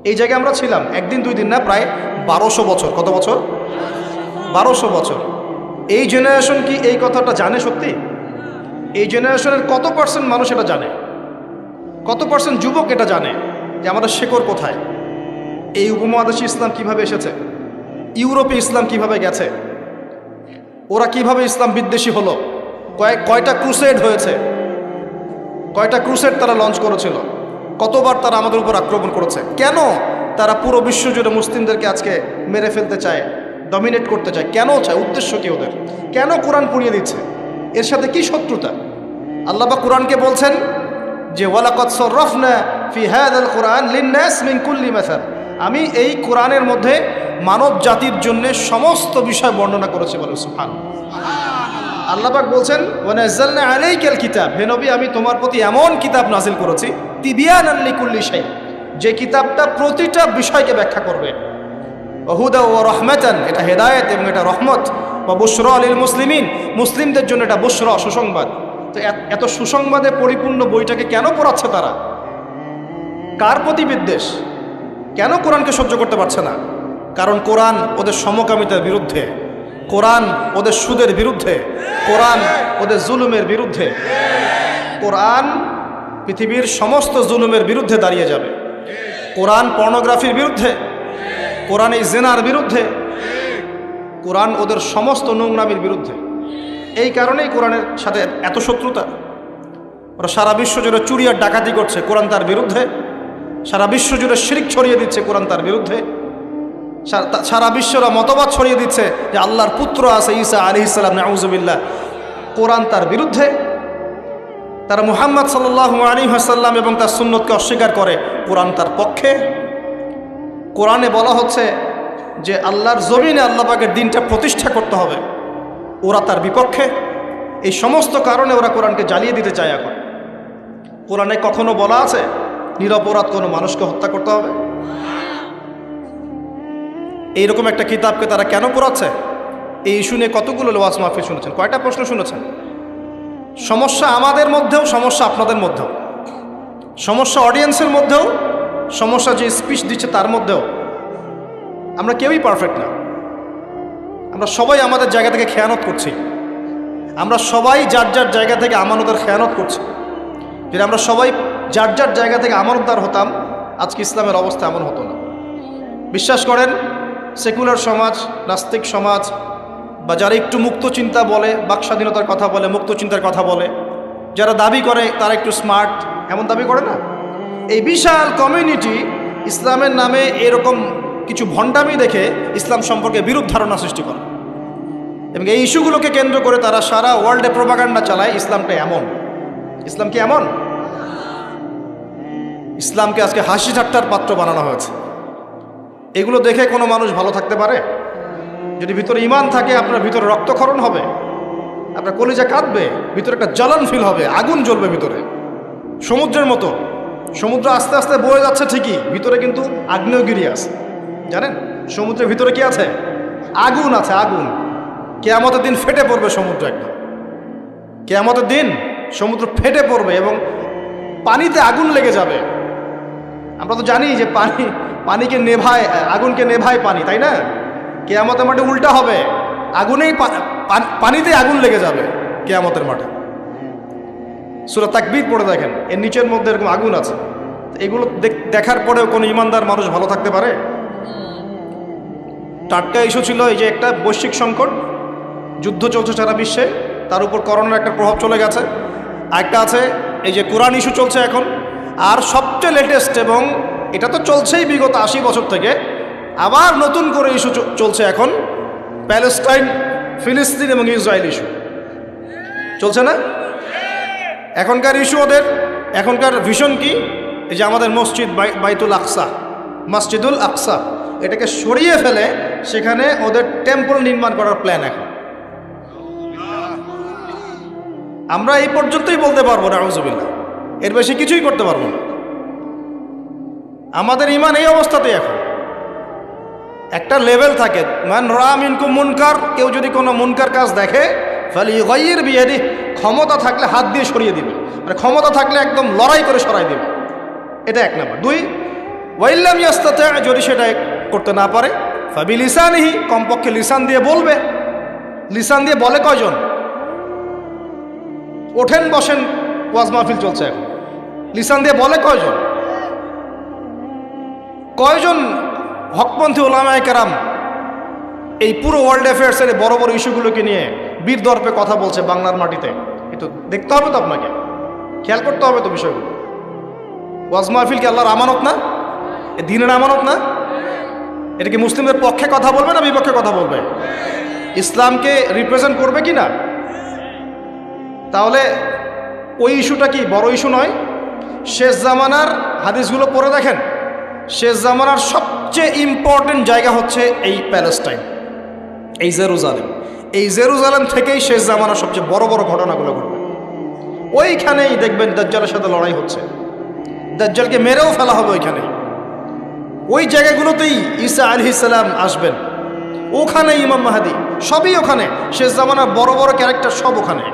এই জায়গায় আমরা ছিলাম একদিন দুই দিন না, প্রায় 1200 বছর। কত বছর? 1200 বছর। এই জেনারেশন কি এই কথাটা জানে সত্যি? এই জেনারেশনের কত পার্সেন্ট মানুষ এটা জানে? কত পার্সেন্ট যুবক এটা জানে যে আমাদের শেকড় কোথায়? এই উপমহাদেশে ইসলাম কিভাবে এসেছে, ইউরোপে ইসলাম কিভাবে গেছে, ওরা কিভাবে ইসলাম বিদ্বেষী হলো, কয়টা ক্রুসেড হয়েছে, কয়টা ক্রুসেড তারা লঞ্চ করেছিল, কতবার তারা আমাদের উপর আক্রমণ করেছে, কেন তারা পুরো বিশ্ব জুড়ে মুসলিমদেরকে আজকে মেরে ফেলতে চায়, ডমিনেট করতে চায়, কেন চায়, উদ্দেশ্য কি ওদের, কেন কোরআন পুড়িয়ে দিচ্ছে, এর সাথে কি শত্রুতা? আল্লাহ পাক কোরআনকে বলছেন যে ওয়ালাকাদ সাররাফনা ফি হাযাল কুরআন লিন-নাস মিন কুল্লি মাসাল, আমি এই কোরআনের মধ্যে মানব জাতির জন্য সমস্ত বিষয় বর্ণনা করেছি। বলে সুবহানাল্লাহ। আল্লাহ পাক বলছেন ওয়া নাযালনা আলাইকাল কিতাব, হে নবী আমি তোমার প্রতি এমন কিতাব নাজিল করেছি তিবিয়ানান লিকুল্লি শাই, যে কিতাবটা প্রতিটা বিষয়কে ব্যাখ্যা করবে, ওয়া হুদা ওয়া রাহমাতান, এটা হেদায়েত এবং এটা রহমত, ওয়া বুশরা লিল মুসলিমিন, মুসলিমদের জন্য এটা বুশরা, সুসংবাদ। তো এত সুসংবাদে পরিপূর্ণ বইটাকে কেন পড়াচ্ছে তারা? কার প্রতি বিদ্বেষ? কেন কোরআনকে সহ্য করতে পারছে না? কারণ কোরআন ওদের সমকামিতার বিরুদ্ধে, কোরআন ওদের সুদের বিরুদ্ধে, কোরআন ওদের জুলুমের বিরুদ্ধে। কোরআন পৃথিবীর সমস্ত জুলুমের বিরুদ্ধে দাঁড়িয়ে যাবে। কোরআন পর্নোগ্রাফির বিরুদ্ধে, কোরআন এই জিনার বিরুদ্ধে, কোরআন ওদের সমস্ত নোংরামির বিরুদ্ধে। এই কারণেই কোরআনের সাথে এত শত্রুতা। ওরা সারা বিশ্ব জুড়ে চুরি আর ডাকাতি করছে, কোরআন তার বিরুদ্ধে। সারা বিশ্ব জুড়ে শিরক ছড়িয়ে দিচ্ছে, কোরআন তার বিরুদ্ধে। সারা বিশ্বরা মতবাদ ছড়িয়ে দিচ্ছে যে আল্লাহর পুত্র আছে ঈসা আলাইহিস সালাম, নাউযুবিল্লাহ, কোরআন তার বিরুদ্ধে। তারা মুহাম্মদ সাল্লাল্লাহু আলাইহি ওয়াসাল্লাম এবং তার সুন্নতকে অস্বীকার করে, কোরআন তার পক্ষে। কোরআনে বলা হচ্ছে যে আল্লাহর জমিনে আল্লাহ পাকের দিনটা প্রতিষ্ঠা করতে হবে, ওরা তার বিপক্ষে। এই সমস্ত কারণে ওরা কোরআনকে জ্বালিয়ে দিতে চায়। এখন কোরআনে কখনো বলা আছে নিরপরাধ কোনো মানুষকে হত্যা করতে হবে? এইরকম একটা কিতাবকে তারা কেন পড়াচ্ছে? এই ইস্যু নিয়ে কতগুলো ওয়াজ মাহফিল শুনেছেন, কয়টা প্রশ্ন শুনেছেন? সমস্যা আমাদের মধ্যেও, সমস্যা আপনাদের মধ্যেও, সমস্যা অডিয়েন্সের মধ্যেও, সমস্যা যে স্পিচ দিচ্ছে তার মধ্যেও। আমরা কেউই পারফেক্ট না, আমরা সবাই আমাদের জায়গা থেকে খেয়ানত করছি, আমরা সবাই যার যার জায়গা থেকে আমানতের খেয়ানত করছি। যদি আমরা সবাই যার যার জায়গা থেকে আমানতদার হতাম, আজকে ইসলামের অবস্থা এমন হতো না। বিশ্বাস করেন, সেকুলার সমাজ, নাস্তিক সমাজ, বা যারা একটু মুক্ত চিন্তা বলে, বাক স্বাধীনতার কথা বলে, মুক্ত চিন্তার কথা বলে, যারা দাবি করে তারা একটু স্মার্ট, এমন দাবি করে না, এই বিশাল কমিউনিটি ইসলামের নামে এরকম কিছু ভণ্ডামি দেখে ইসলাম সম্পর্কে বিরূপ ধারণা সৃষ্টি করে, এবং এই ইস্যুগুলোকে কেন্দ্র করে তারা সারা ওয়ার্ল্ডে প্রোপাগান্ডা চালায় ইসলামটা এমন। ইসলাম কি এমন? ইসলামকে আজকে হাসি ঠাট্টার পাত্র বানানো হয়েছে। এগুলো দেখে কোনো মানুষ ভালো থাকতে পারে? যদি ভিতরে ঈমান থাকে, আপনার ভিতরে রক্তক্ষরণ হবে, আপনার কলিজা কাঁদবে, ভিতরে একটা জ্বালান ফিল হবে, আগুন জ্বলবে ভিতরে, সমুদ্রের মতো। সমুদ্র আস্তে আস্তে বয়ে যাচ্ছে ঠিকই, ভিতরে কিন্তু আগ্নেয়গিরি আছে। জানেন সমুদ্রের ভিতরে কি আছে? আগুন আছে, আগুন। কিয়ামতের দিন ফেটে পড়বে সমুদ্র, একদম কিয়ামতের দিন সমুদ্র ফেটে পড়বে এবং পানিতে আগুন লেগে যাবে। আমরা তো জানি যে পানিকে নেভায়, আগুনকে নেভায় পানি, তাই না? কিয়ামতের মাঠে উল্টা হবে, আগুনেই পানিতে আগুন লেগে যাবে কিয়ামতের মাঠে। সূরা তাকবীর পড়ে দেখেন, এর নিচের মধ্যে এরকম আগুন আছে। এগুলো দেখার পরেও কোনো ইমানদার মানুষ ভালো থাকতে পারে? টাটকা ইস্যু ছিল এই যে একটা বৈশ্বিক সংকট, যুদ্ধ চলছে সারা বিশ্বে, তার উপর করোনার একটা প্রভাব চলে গেছে। আরেকটা আছে এই যে কোরআন ইস্যু চলছে এখন। আর সবচেয়ে লেটেস্ট, এবং এটা তো চলছেই বিগত 80 বছর থেকে, আবার নতুন করে ইস্যু চলছে এখন, প্যালেস্টাইন, ফিলিস্তিন এবং ইসরায়েল ইস্যু চলছে না? এখনকার ইস্যু ওদের, এখনকার ভিশন কি? এই যে আমাদের মসজিদ বাইতুল আকসা, মসজিদুল আকসা, এটাকে সরিয়ে ফেলে সেখানে ওদের টেম্পল নির্মাণ করার প্ল্যান এখন। আমরা এই পর্যন্তই বলতে পারবো না, আউযুবিল্লাহ, এর বেশি কিছুই করতে পারবো না। আমাদের ঈমান এই অবস্থাতেই এখন। একটা লেভেল থাকে, মান রা মিনকুম মুনকার, কেউ যদি কোনো মুনকার কাজ দেখে ফালিয়ুগাইয়ির বিয়াদিহি, ক্ষমতা থাকলে হাত দিয়ে সরিয়ে দিবে, মানে ক্ষমতা থাকলে একদম লড়াই করে সরাই দিবে। এটা এক নাম্বার। দুই, ওয়াইল্লাম ইয়াস্তাতি, যদি সেটা করতে না পারে ফাবিলিসানিহি, কমপক্ষে লিসান দিয়ে বলবে। লিসান দিয়ে বলে কয়জন? ওঠেন বসেন ওয়াজ মাহফিল চলছে এখন, লিসান দিয়ে বলে কয়জন? কয়জন হকপন্থী ওলামায়ে কেরাম এই পুরো ওয়ার্ল্ড অ্যাফেয়ার্সের বড় বড় ইস্যুগুলোকে নিয়ে বীর দর্পে কথা বলছে বাংলার মাটিতে? একটু দেখতে হবে তো, আপনাকে খেয়াল করতে হবে তো বিষয়গুলো। ওয়াজ মাহফিল কি আল্লাহর আমানত না? এ দিনের আমানত না? এটা কি মুসলিমদের পক্ষে কথা বলবে না বিপক্ষে কথা বলবে? ইসলামকে রিপ্রেজেন্ট করবে কি না? তাহলে ওই ইস্যুটা কি বড় ইস্যু নয়? শেষ জামানার হাদিসগুলো পড়ে দেখেন, শেষ জামানার সবচেয়ে ইম্পর্টেন্ট জায়গা হচ্ছে এই প্যালেস্টাইন, এই জেরুজালেম। এই জেরুজালেম থেকেই শেষ জামানার সবচেয়ে বড় বড় ঘটনাগুলো ঘটবে। ওইখানেই দেখবেন দাজ্জালের সাথে লড়াই হচ্ছে, দাজ্জালকে মেরেও ফেলা হবে ওইখানে। ওই জায়গাগুলোতেই ঈসা আলাইহিস সালাম আসবেন, ওখানে ইমাম মাহদী, সবই ওখানে। শেষ জামানার বড় বড় ক্যারেক্টার সব ওখানে,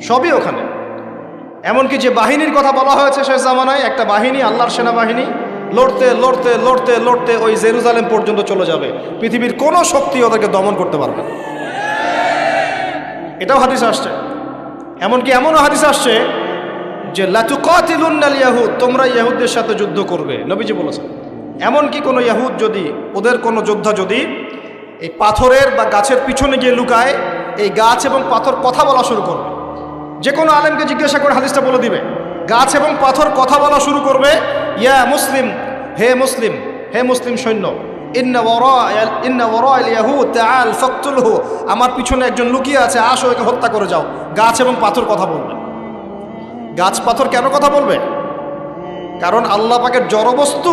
সবই ওখানে। এমনকি যে বাহিনীর কথা বলা হয়েছে শেষ জামানায়, একটা বাহিনী, আল্লাহর সেনাবাহিনী, লড়তে লড়তে লড়তে লড়তে ওই জেরুজালেম পর্যন্ত চলে যাবে। পৃথিবীর কোনো শক্তি ওদেরকে দমন করতে পারবে না। এটাও হাদিস আসছে। এমনকি এমনও হাদিস আসছে যে লাতুকাতিলুন্নাল ইয়াহুদ, তোমরা ইহুদদের সাথে যুদ্ধ করবে, নবীজি বলেছেন। এমনকি কোনো ইহুদ যদি, ওদের কোনো যোদ্ধা যদি এই পাথরের বা গাছের পিছনে গিয়ে লুকায়, এই গাছ এবং পাথর কথা বলা শুরু করবে। যে কোনো আলেমকে জিজ্ঞাসা করে হাদিসটা বলে দিবে। গাছ এবং পাথর কথা বলা শুরু করবে, ইয়া মুসলিম, হে মুসলিম, হে মুসলিম সৈন্য, ইন্না ওয়ারা'আল ইয়াহুদ তাআল ফাকতুলহু, আমার পিছনে একজন লুকিয়ে আছে, আসো একে হত্যা করে যাও। গাছ এবং পাথর কথা বলবে। গাছ পাথর কেন কথা বলবে? কারণ আল্লাহ পাকের জড়বস্তু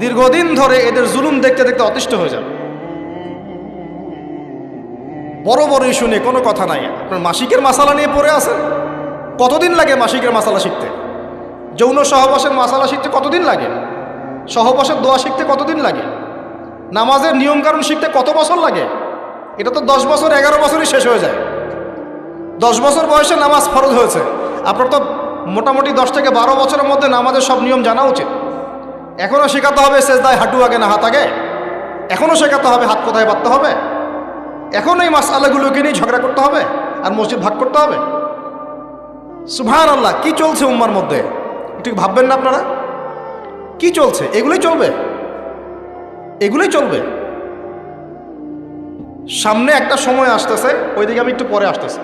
দীর্ঘদিন ধরে এদের জুলুম দেখতে দেখতে অতিষ্ঠ হয়ে যাবে। বড় বড় ইস্যু নিয়ে কোনো কথা নাই। আপনার মাসিকের মাসালা নিয়ে পড়ে আছেন, কতদিন লাগে মাসিকের মাসালা শিখতে? যৌন সহবাসের মাসালা শিখতে কতদিন লাগে? সহবাসের দোয়া শিখতে কতদিন লাগে? নামাজের নিয়মকানুন শিখতে কত বছর লাগে? এটা তো 10 বছর 11 বছরই শেষ হয়ে যায়। 10 বছর বয়সে নামাজ ফরজ হয়েছে, আপনার তো মোটামুটি 10 থেকে 12 বছরের মধ্যে নামাজের সব নিয়ম জানা উচিত। এখনও শেখাতে হবে সেজদায় হাঁটু আগে না হাত আগে, এখনও শেখাতে হবে হাত কোথায় বাঁধতে হবে, এখন এই মাসআলাগুলোকে নিয়ে ঝগড়া করতে হবে আর মসজিদ ভাগ করতে হবে। সুবহানাল্লাহ, কি চলছে উম্মার মধ্যে? একটু ভাববেন না আপনারা কি চলছে? এগুলোই চলবে, এগুলোই চলবে। সামনে একটা সময় আসতেছে, ওইদিকে আমি একটু পরে আসতেছি।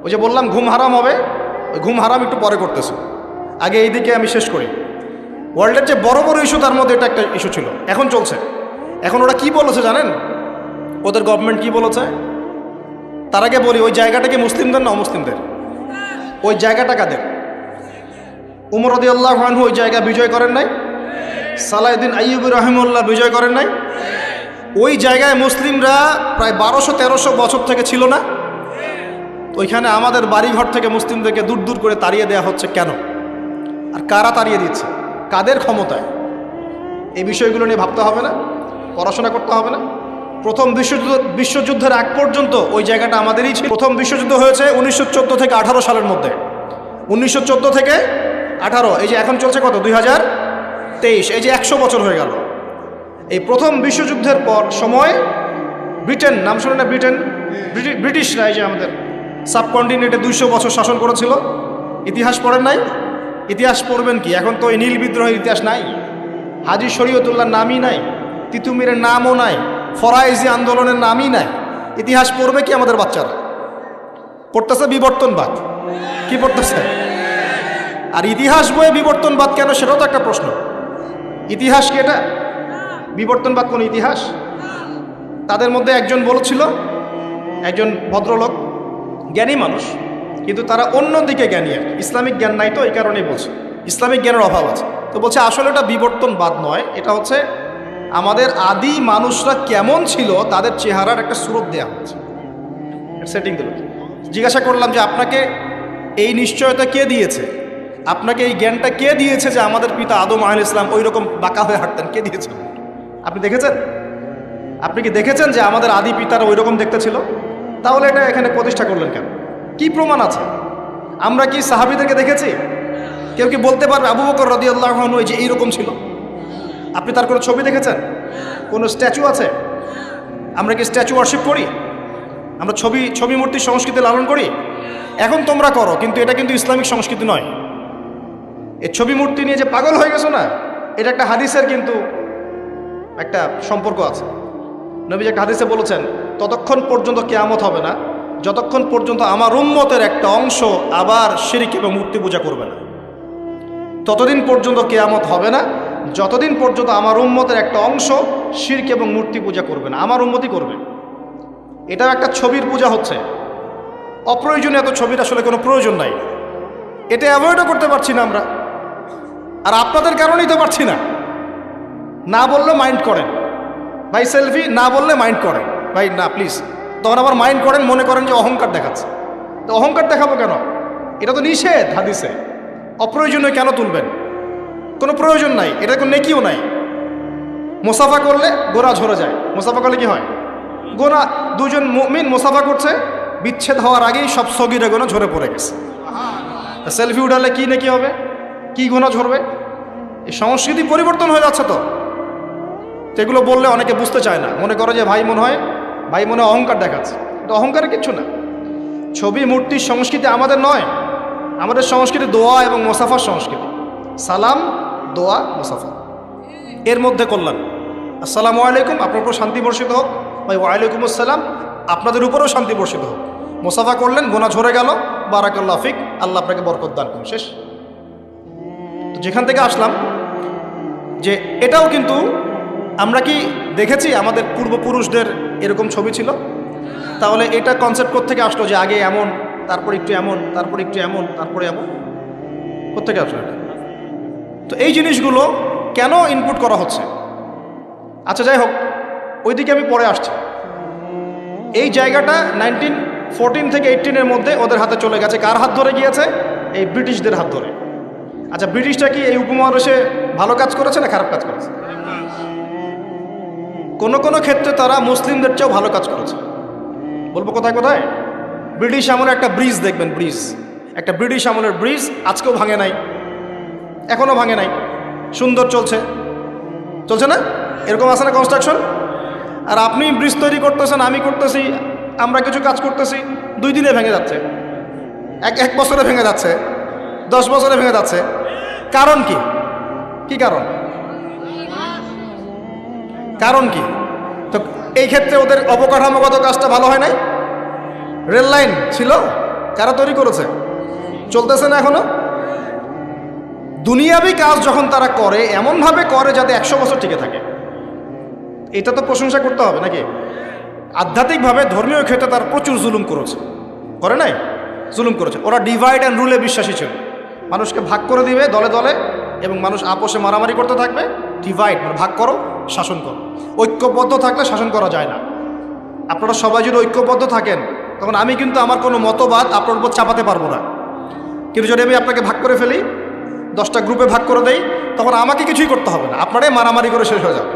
ওই যে বললাম ঘুম হারাম হবে, ওই ঘুম হারাম একটু পরে করতেছে। আগে এইদিকে আমি শেষ করি। ওয়ার্ল্ডের যে বড় বড় ইস্যু, তার মধ্যে এটা একটা ইস্যু ছিল, এখন চলছে। এখন ওরা কি বলেছে জানেন? ওদের গভর্নমেন্ট কি বলেছে? তার আগে বলি, ওই জায়গাটা কি মুসলিমদের না অমুসলিমদের? ওই জায়গাটা কাদের? উমর রাদিয়াল্লাহু আনহু ওই জায়গা বিজয় করেন নাই? সালাউদ্দিন আইয়ুবী রাহিমাহুল্লাহ বিজয় করেন নাই? ওই জায়গায় মুসলিমরা প্রায় 1200-1300 বছর থেকে ছিল না? ওইখানে আমাদের বাড়িঘর থেকে মুসলিমদেরকে দূর দূর করে তাড়িয়ে দেওয়া হচ্ছে কেন? আর কারা তাড়িয়ে দিচ্ছে? কাদের ক্ষমতায়? এই বিষয়গুলো নিয়ে ভাবতে হবে না? পড়াশোনা করতে হবে না? প্রথম বিশ্বযুদ্ধের আগ পর্যন্ত ওই জায়গাটা আমাদেরই ছিল। প্রথম বিশ্বযুদ্ধ হয়েছে 1914 থেকে 18 সালের মধ্যে। 1914 থেকে 18, এই যে এখন চলছে কত, 2023, এই যে 100 বছর হয়ে গেল। এই প্রথম বিশ্বযুদ্ধের পর সময় ব্রিটেন, নাম শুনে না? ব্রিটেন, ব্রিটিশরা এই যে আমাদের সাবকন্টিনেন্টে 200 বছর শাসন করেছিল। ইতিহাস পড়েন নাই? ইতিহাস পড়বেন কি? এখন তো এই নীল বিদ্রোহের ইতিহাস নাই, হাজী শরীয়তুল্লাহর নামই নাই, তিতুমিরের নামও নাই, ফরাইজি আন্দোলনের নামই নাই। ইতিহাস পড়বে কি আমাদের বাচ্চারা? পড়তেছে বিবর্তনবাদ। কি পড়তেছে? আর ইতিহাস বইয়ে বিবর্তনবাদ কেন, সেটাও তো একটা প্রশ্ন। ইতিহাস কি এটা? বিবর্তনবাদ কোন ইতিহাস? তাদের মধ্যে একজন বলেছিল, একজন ভদ্রলোক, জ্ঞানী মানুষ, কিন্তু তারা অন্যদিকে জ্ঞানী, আর ইসলামিক জ্ঞান নাই, তো এই কারণেই বলছে ইসলামিক জ্ঞানের অভাব আছে। তো বলছে আসলে এটা বিবর্তনবাদ নয়, এটা হচ্ছে আমাদের আদি মানুষরা কেমন ছিল তাদের চেহারার একটা সুরত দেওয়া হচ্ছে, সেটিং দিল। জিজ্ঞাসা করলাম যে আপনাকে এই নিশ্চয়তা কে দিয়েছে, আপনাকে এই জ্ঞানটা কে দিয়েছে যে আমাদের পিতা আদম আলাইহিস সালাম ওই রকম বাঁকা হয়ে হাঁটতেন, কে দিয়েছে? আপনি দেখেছেন? আপনি কি দেখেছেন যে আমাদের আদি পিতারা ওই রকম দেখতে ছিল? তাহলে এটা এখানে প্রতিষ্ঠা করলেন কেন? কি প্রমাণ আছে? আমরা কি সাহাবীদেরকে দেখেছি? কেউ কি বলতে পারবে আবু বকর রাদিয়াল্লাহু আনহু যে এইরকম ছিল? আপনি তার কোনো ছবি দেখেছেন? কোনো স্ট্যাচু আছে? আমরা কি স্ট্যাচু ওয়ার্শিপ করি? আমরা ছবি মূর্তির সংস্কৃতি লালন করি? এখন তোমরা করো, কিন্তু এটা কিন্তু ইসলামিক সংস্কৃতি নয়। এই ছবি মূর্তি নিয়ে যে পাগল হয়ে গেছো না, এটা একটা হাদিসের কিন্তু একটা সম্পর্ক আছে। নবী একটা হাদিসে বলেছেন, ততক্ষণ পর্যন্ত কিয়ামত হবে না যতক্ষণ পর্যন্ত আমার উম্মতের একটা অংশ আবার শিরক এবং মূর্তি পূজা করবে না। ততদিন পর্যন্ত কিয়ামত হবে না যতদিন পর্যন্ত আমার উম্মতের একটা অংশ শিরক এবং মূর্তি পূজা করবে না। আমার উম্মতই করবে। এটাও একটা ছবির পূজা হচ্ছে। অপ্রয়োজনীয় এত ছবির আসলে কোনো প্রয়োজন নাই। এটা অ্যাভয়েডও করতে পারছি না আমরা, আর আপনাদের কারণেই তো পারছি না। না বললে মাইন্ড করেন ভাই, সেলফি না বললে মাইন্ড করেন ভাই, না প্লিজ। তখন আবার মাইন্ড করেন, মনে করেন যে অহংকার দেখাচ্ছে। তো অহংকার দেখাবো কেন? এটা তো নিষেধ হাদিসে। অপ্রয়োজনীয় কেন তুলবেন? কোনো প্রয়োজন নাই, এটা কোনো নেকিও নাই। মুসাফা করলে গোনা ঝরে যায়। মুসাফা করলে কি হয়? গোনা, দুজন মুমিন মুসাফা করছে, বিচ্ছেদ হওয়ার আগেই সব সগীরা গোনা ঝরে পড়ে গেছে। সেলফি উঠালে কি নেকি হবে? কি গোনা ঝরবে? এই সংস্কৃতি পরিবর্তন হয়ে যাচ্ছে তো। এগুলো বললে অনেকে বুঝতে চায় না, মনে করে যে ভাই মনে হয় অহংকার দেখাচ্ছে। এটা অহংকারের কিচ্ছু না। ছবি মূর্তির সংস্কৃতি আমাদের নয়। আমাদের সংস্কৃতি দোয়া এবং মুসাফার সংস্কৃতি। সালাম, দোয়া, মুসাফা, এর মধ্যে কল্যাণ। আসসালামু আলাইকুম, আপনার উপর শান্তি বর্ষিত হোক। ভাই ওয়ালাইকুম আসসালাম, আপনাদের উপরেও শান্তি বর্ষিত হোক। মুসাফা করলেন, গোনা ঝরে গেল, বারাকাল্লাহ ফিক, আল্লাহ আপনাকে বরকত দান করুন, শেষ। তো যেখান থেকে আসলাম যে এটাও কিন্তু আমরা কি দেখেছি আমাদের পূর্বপুরুষদের এরকম ছবি ছিল? তাহলে এটা কনসেপ্ট কোত্থেকে আসলো যে আগে এমন, তারপর একটু এমন, তারপর একটু এমন, তারপরে এমন? কোত্থেকে আসলো এটা? তো এই জিনিসগুলো কেন ইনপুট করা হচ্ছে? আচ্ছা যাই হোক, ওইদিকে আমি পরে আসছি। এই জায়গাটা 1914 থেকে 18-এর মধ্যে ওদের হাতে চলে গেছে। কার হাত ধরে গিয়েছে? এই ব্রিটিশদের হাত ধরে। আচ্ছা, ব্রিটিশটা কি এই উপমহাদেশে ভালো কাজ করেছে না খারাপ কাজ করেছে? কোনো কোনো ক্ষেত্রে তারা মুসলিমদের চেয়েও ভালো কাজ করেছে। বলবো কোথায় কোথায়? ব্রিটিশ আমলের একটা ব্রিজ দেখবেন, একটা ব্রিটিশ আমলের ব্রিজ আজকেও ভাঙে নাই, এখনও ভাঙে নাই, সুন্দর চলছে না? এরকম আছে না কনস্ট্রাকশন? আর আপনি ব্রিজ তৈরি করতেছেন, আমি করতেছি, আমরা কিছু কাজ করতেছি, 2 দিনে ভেঙে যাচ্ছে, এক বছরে ভেঙে যাচ্ছে, 10 বছরে ভেঙে যাচ্ছে। কারণ কি? কি কারণ? কারণ কি? তো এই ক্ষেত্রে ওদের অবকাঠামোগত কাজটা ভালো হয় নাই? রেল লাইন ছিল, কারা তৈরি করেছে? চলতেছে না এখনো? দুনিয়াবি কাজ যখন তারা করে, এমনভাবে করে যাতে 100 বছর টিকে থাকে। এটা তো প্রশংসা করতে হবে নাকি? আধ্যাত্মিকভাবে ধর্মীয় ক্ষেত্রে তার প্রচুর জুলুম করেছে, করে নাই? জুলুম করেছে। ওরা ডিভাইড অ্যান্ড রুলে বিশ্বাসী ছিল। মানুষকে ভাগ করে দিবে দলে দলে, এবং মানুষ আপোষে মারামারি করতে থাকবে। ডিভাইড মানে ভাগ করো, শাসন করো। ঐক্যবদ্ধ থাকলে শাসন করা যায় না। আপনারা সবাই যদি ঐক্যবদ্ধ থাকেন, তখন আমি কিন্তু আমার কোনো মতবাদ আপনার উপর চাপাতে পারবো না। কিন্তু যদি আমি আপনাকে ভাগ করে ফেলি, 10টা গ্রুপে ভাগ করে দেই, তখন আমাকে কিছুই করতে হবে না, আপনারাই মারামারি করে শেষ হয়ে যাবে।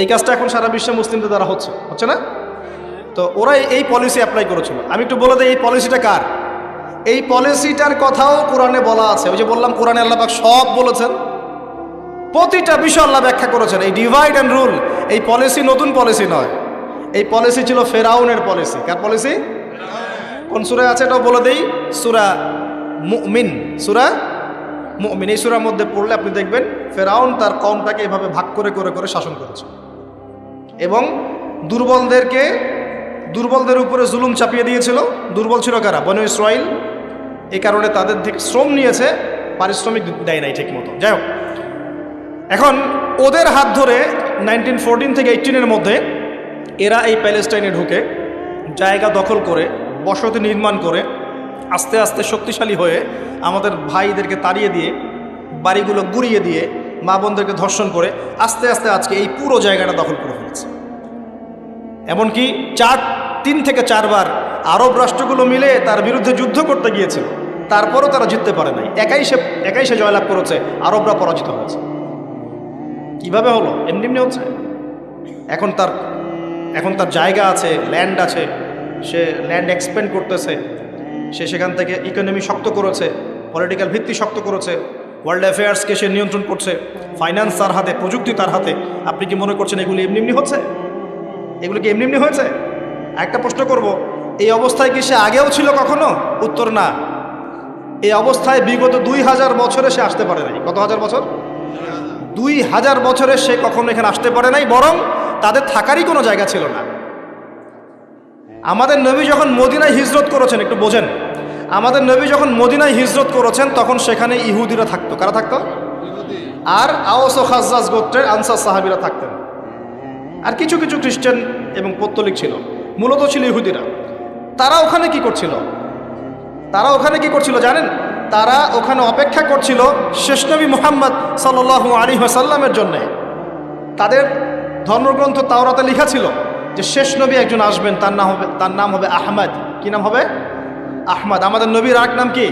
এই কাজটা এখন সারা বিশ্বে মুসলিমদের দ্বারা হচ্ছে না? তো ওরা এই পলিসি অ্যাপ্লাই করেছিল। আমি একটু বলে দিই এই পলিসিটা কার। এই পলিসিটার কথাও কোরআনে বলা আছে। ওই যে বললাম, কোরআনে আল্লাহ পাক সব বলেছেন, প্রতিটা বিষয় আল্লাহ ব্যাখ্যা করেছেন। এই ডিভাইড অ্যান্ড রুল, এই পলিসি নতুন পলিসি নয়। এই পলিসি ছিল ফেরাউনের পলিসি। কার পলিসি? কোন সূরায় আছে এটাও বলে দেই, সূরা মুমিন। এই সূরার মধ্যে পড়লে আপনি দেখবেন ফেরাউন তার কওমটাকে এভাবে ভাগ করে করে করে শাসন করেছে, এবং দুর্বলদের উপরে জুলুম চাপিয়ে দিয়েছিল। দুর্বল ছিল কারা? বনু ইসরাইল। এই কারণে তাদের থেকে শ্রম নিয়েছে, পারিশ্রমিক দেয় নাই ঠিক মতো। যাই হোক, এখন ওদের হাত ধরে 1914 থেকে 18-এর মধ্যে এরা এই প্যালেস্টাইনে ঢুকে জায়গা দখল করে বসতি নির্মাণ করে আস্তে আস্তে শক্তিশালী হয়ে আমাদের ভাইদেরকে তাড়িয়ে দিয়ে, বাড়িগুলো গুড়িয়ে দিয়ে, মা বোনদেরকে ধর্ষণ করে আস্তে আস্তে আজকে এই পুরো জায়গাটা দখল করে ফেলেছে। এমনকি 3 থেকে 4 বার আরব রাষ্ট্রগুলো মিলে তার বিরুদ্ধে যুদ্ধ করতে গিয়েছিল, তারপরও তারা জিততে পারে নাই। একাই সে জয়লাভ করেছে, আরবরা পরাজিত হয়েছে। কিভাবে হলো? এমনি এমনি হচ্ছে। এখন তার জায়গা আছে, ল্যান্ড আছে, সে ল্যান্ড এক্সপেন্ড করতেছে, সে সেখান থেকে ইকোনমি শক্ত করেছে, পলিটিক্যাল ভিত্তি শক্ত করেছে, ওয়ার্ল্ড অ্যাফেয়ার্সকে সে নিয়ন্ত্রণ করছে, ফাইন্যান্স তার হাতে, প্রযুক্তি তার হাতে। আপনি কি মনে করছেন এগুলি এমনি এমনি হচ্ছে? এগুলো কি এমনি এমনি হয়েছে? একটা প্রশ্ন করব, এই অবস্থায় কি সে আগেও ছিল কখনো? উত্তর না। এই অবস্থায় বিগত 2000 বছরে সে আসতে পারে নাই। কত হাজার বছর? 2000 বছরে সে কখনো এখানে আসতে পারে নাই, বরং তাদের থাকারই কোনো জায়গা ছিল না। আমাদের নবী যখন মদিনায় হিজরত করেছেন, একটু বোঝেন, আমাদের নবী যখন মদিনায় হিজরত করেছেন তখন সেখানে ইহুদিরা থাকতো। কারা থাকতো? আর আওস ও খাজ্জাজ গোত্রের আনসার সাহাবীরা থাকতেন, আর কিছু কিছু খ্রিস্টান এবং পৌত্তলিক ছিল, মূলত ছিল ইহুদিরা। তারা ওখানে কি করছিল জানেন? তারা ওখানে অপেক্ষা করছিল শেষ নবী মুহাম্মদ সাল্লাল্লাহু আলাইহি ওয়াসাল্লামের জন্যে। তাদের ধর্মগ্রন্থ তাওরাতে লেখা ছিল যে শেষ নবী একজন আসবেন, তার নাম হবে আহমদ। কি নাম হবে? আহমদ। আমাদের নবীর আরেক নাম কি?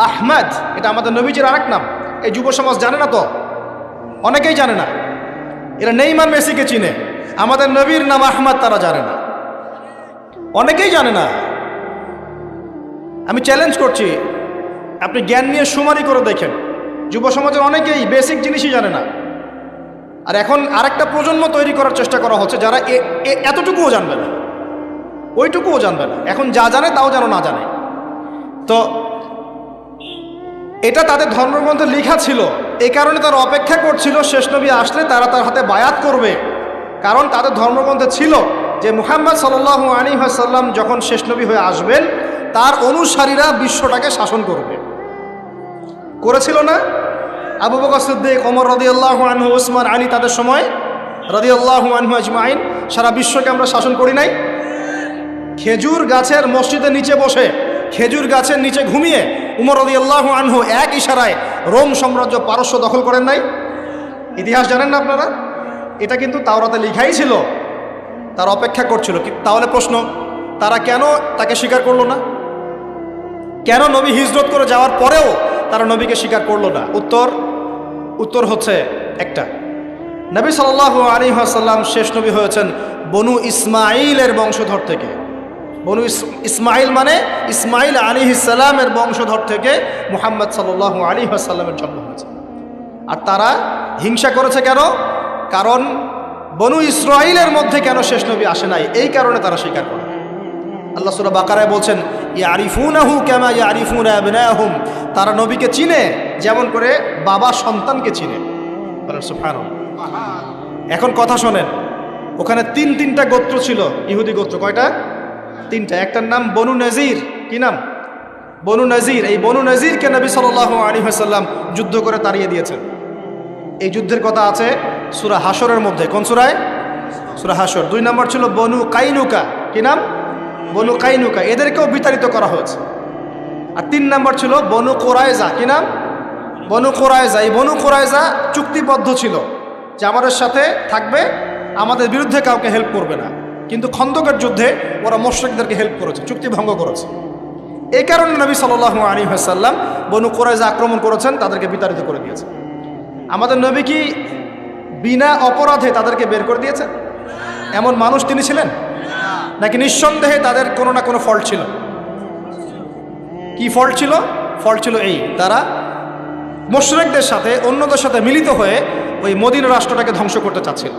আহমদ। এটা আমাদের নবীজির আরেক নাম। এই যুব সমাজ জানে না তো, অনেকেই জানে না। এরা নেইমার মেসিকে চিনে, আমাদের নবীর নাম আহমদ তারা জানে না, অনেকেই জানে না। আমি চ্যালেঞ্জ করছি, আপনি জ্ঞান নিয়ে সুমারি করে দেখেন, যুব সমাজের অনেকেই বেসিক জিনিসই জানে না। আর এখন আরেকটা প্রজন্ম তৈরি করার চেষ্টা করা হচ্ছে যারা এতটুকুও জানবে না, ওইটুকুও জানবে না। এখন যা জানে তাও যেন না জানে। তো এটা তাদের ধর্মগ্রন্থে লেখা ছিল, এই কারণে তারা অপেক্ষা করছিল শেষ নবী আসলে তারা তার হাতে বায়াত করবে। কারণ তাদের ধর্মগ্রন্থে ছিল যে মুহাম্মদ সাল্লাল্লাহু আলাইহি ওয়াসাল্লাম যখন শেষ নবী হয়ে আসবেন তার অনুসারীরা বিশ্বটাকে শাসন করবে। করেছিল না? আবু বকর সিদ্দিক, ওমর রাদিয়াল্লাহু আনহু, উসমান, আলী, তাদের সময় রাদিয়াল্লাহু আনহু আজমাইন সারা বিশ্বকে আমরা শাসন করি নাই? খেজুর গাছের মসজিদের নিচে বসে, খেজুর গাছের নিচে ঘুমিয়ে উমর রাদিয়াল্লাহু আনহু এক ইশারায় রোম সাম্রাজ্য, পারস্য দখল করেন নাই? ইতিহাস জানেন না আপনারা? এটা কিন্তু তাওরাতে লেখাই ছিল, তারা অপেক্ষা করছিল। তাহলে প্রশ্ন, তারা কেন তাকে স্বীকার করলো না? কেন নবী হিজরত করে যাওয়ার পরেও তারা নবীকে স্বীকার করলো না? উত্তর হচ্ছে একটা, নবী সাল্লাল্লাহু আলাইহি ওয়াসাল্লাম শেষ নবী হয়েছেন বনু ইসমাইলের বংশধর থেকে। বনু ইসমাইল মানে ইসমাইল আলাইহিস সালামের বংশধর থেকে মুহাম্মদ সাল্লাল্লাহু আলাইহি ওয়াসাল্লামের জন্ম হয়েছে। আর তারা হিংসা করেছে কেন? কারণ বনু ইসরাইলের মধ্যে কেন শেষ নবী আসে নাই, এই কারণে তারা স্বীকার করে। আল্লাহ সূরা বাকারায় বলছেন, ইয়ারিফুনাহু কামা ইয়ারিফুনা আবনাহুম, তারা নবীকে চিনে যেমন করে বাবা সন্তানকে চিনে। সুবহানাল্লাহ। এখন কথা শোনেন, ওখানে তিনটা গোত্র ছিল, ইহুদি গোত্র। কয়টা? 3টা। একটার নাম বনু নজির। কি নাম? বনু নজির। এই বনু নজিরকে নবী সাল্লাল্লাহু আলাইহি ওয়াসাল্লাম যুদ্ধ করে তাড়িয়ে দিয়েছেন। এই যুদ্ধের কথা আছে সূরা হাশরের মধ্যে। কোন সূরায়? সূরা হাশর। 2 নম্বর ছিল বনু কাইনুকা। কি নাম? বনু কাইনুকা। এদেরকেও বিতাড়িত করা হয়েছে। আর 3 নম্বর ছিল বনু কোরাইজা। কি নাম? বনু কোরাইজা। এই বনু কোরাইজা চুক্তিবদ্ধ ছিল যে আমাদের সাথে থাকবে, আমাদের বিরুদ্ধে কাউকে হেল্প করবে না। কিন্তু খন্দকের যুদ্ধে ওরা মুশরিকদেরকে হেল্প করেছে, চুক্তি ভঙ্গ করেছে। এই কারণে নবী সাল্লাল্লাহু আলাইহি ওয়াসাল্লাম বনু কোরাইজা আক্রমণ করেছেন, তাদেরকে বিতাড়িত করে দিয়েছেন। আমাদের নবী কি বিনা অপরাধে তাদেরকে বের করে দিয়েছেন? এমন মানুষ তিনি ছিলেন? নাকি নিঃসন্দেহে তাদের কোনো না কোনো ফল্ট ছিল? কি ফল্ট ছিল? ফল্ট ছিল এই, তারা মুশরিকদের সাথে, অন্যদের সাথে মিলিত হয়ে ওই মদিনা রাষ্ট্রটাকে ধ্বংস করতে চাচ্ছিল,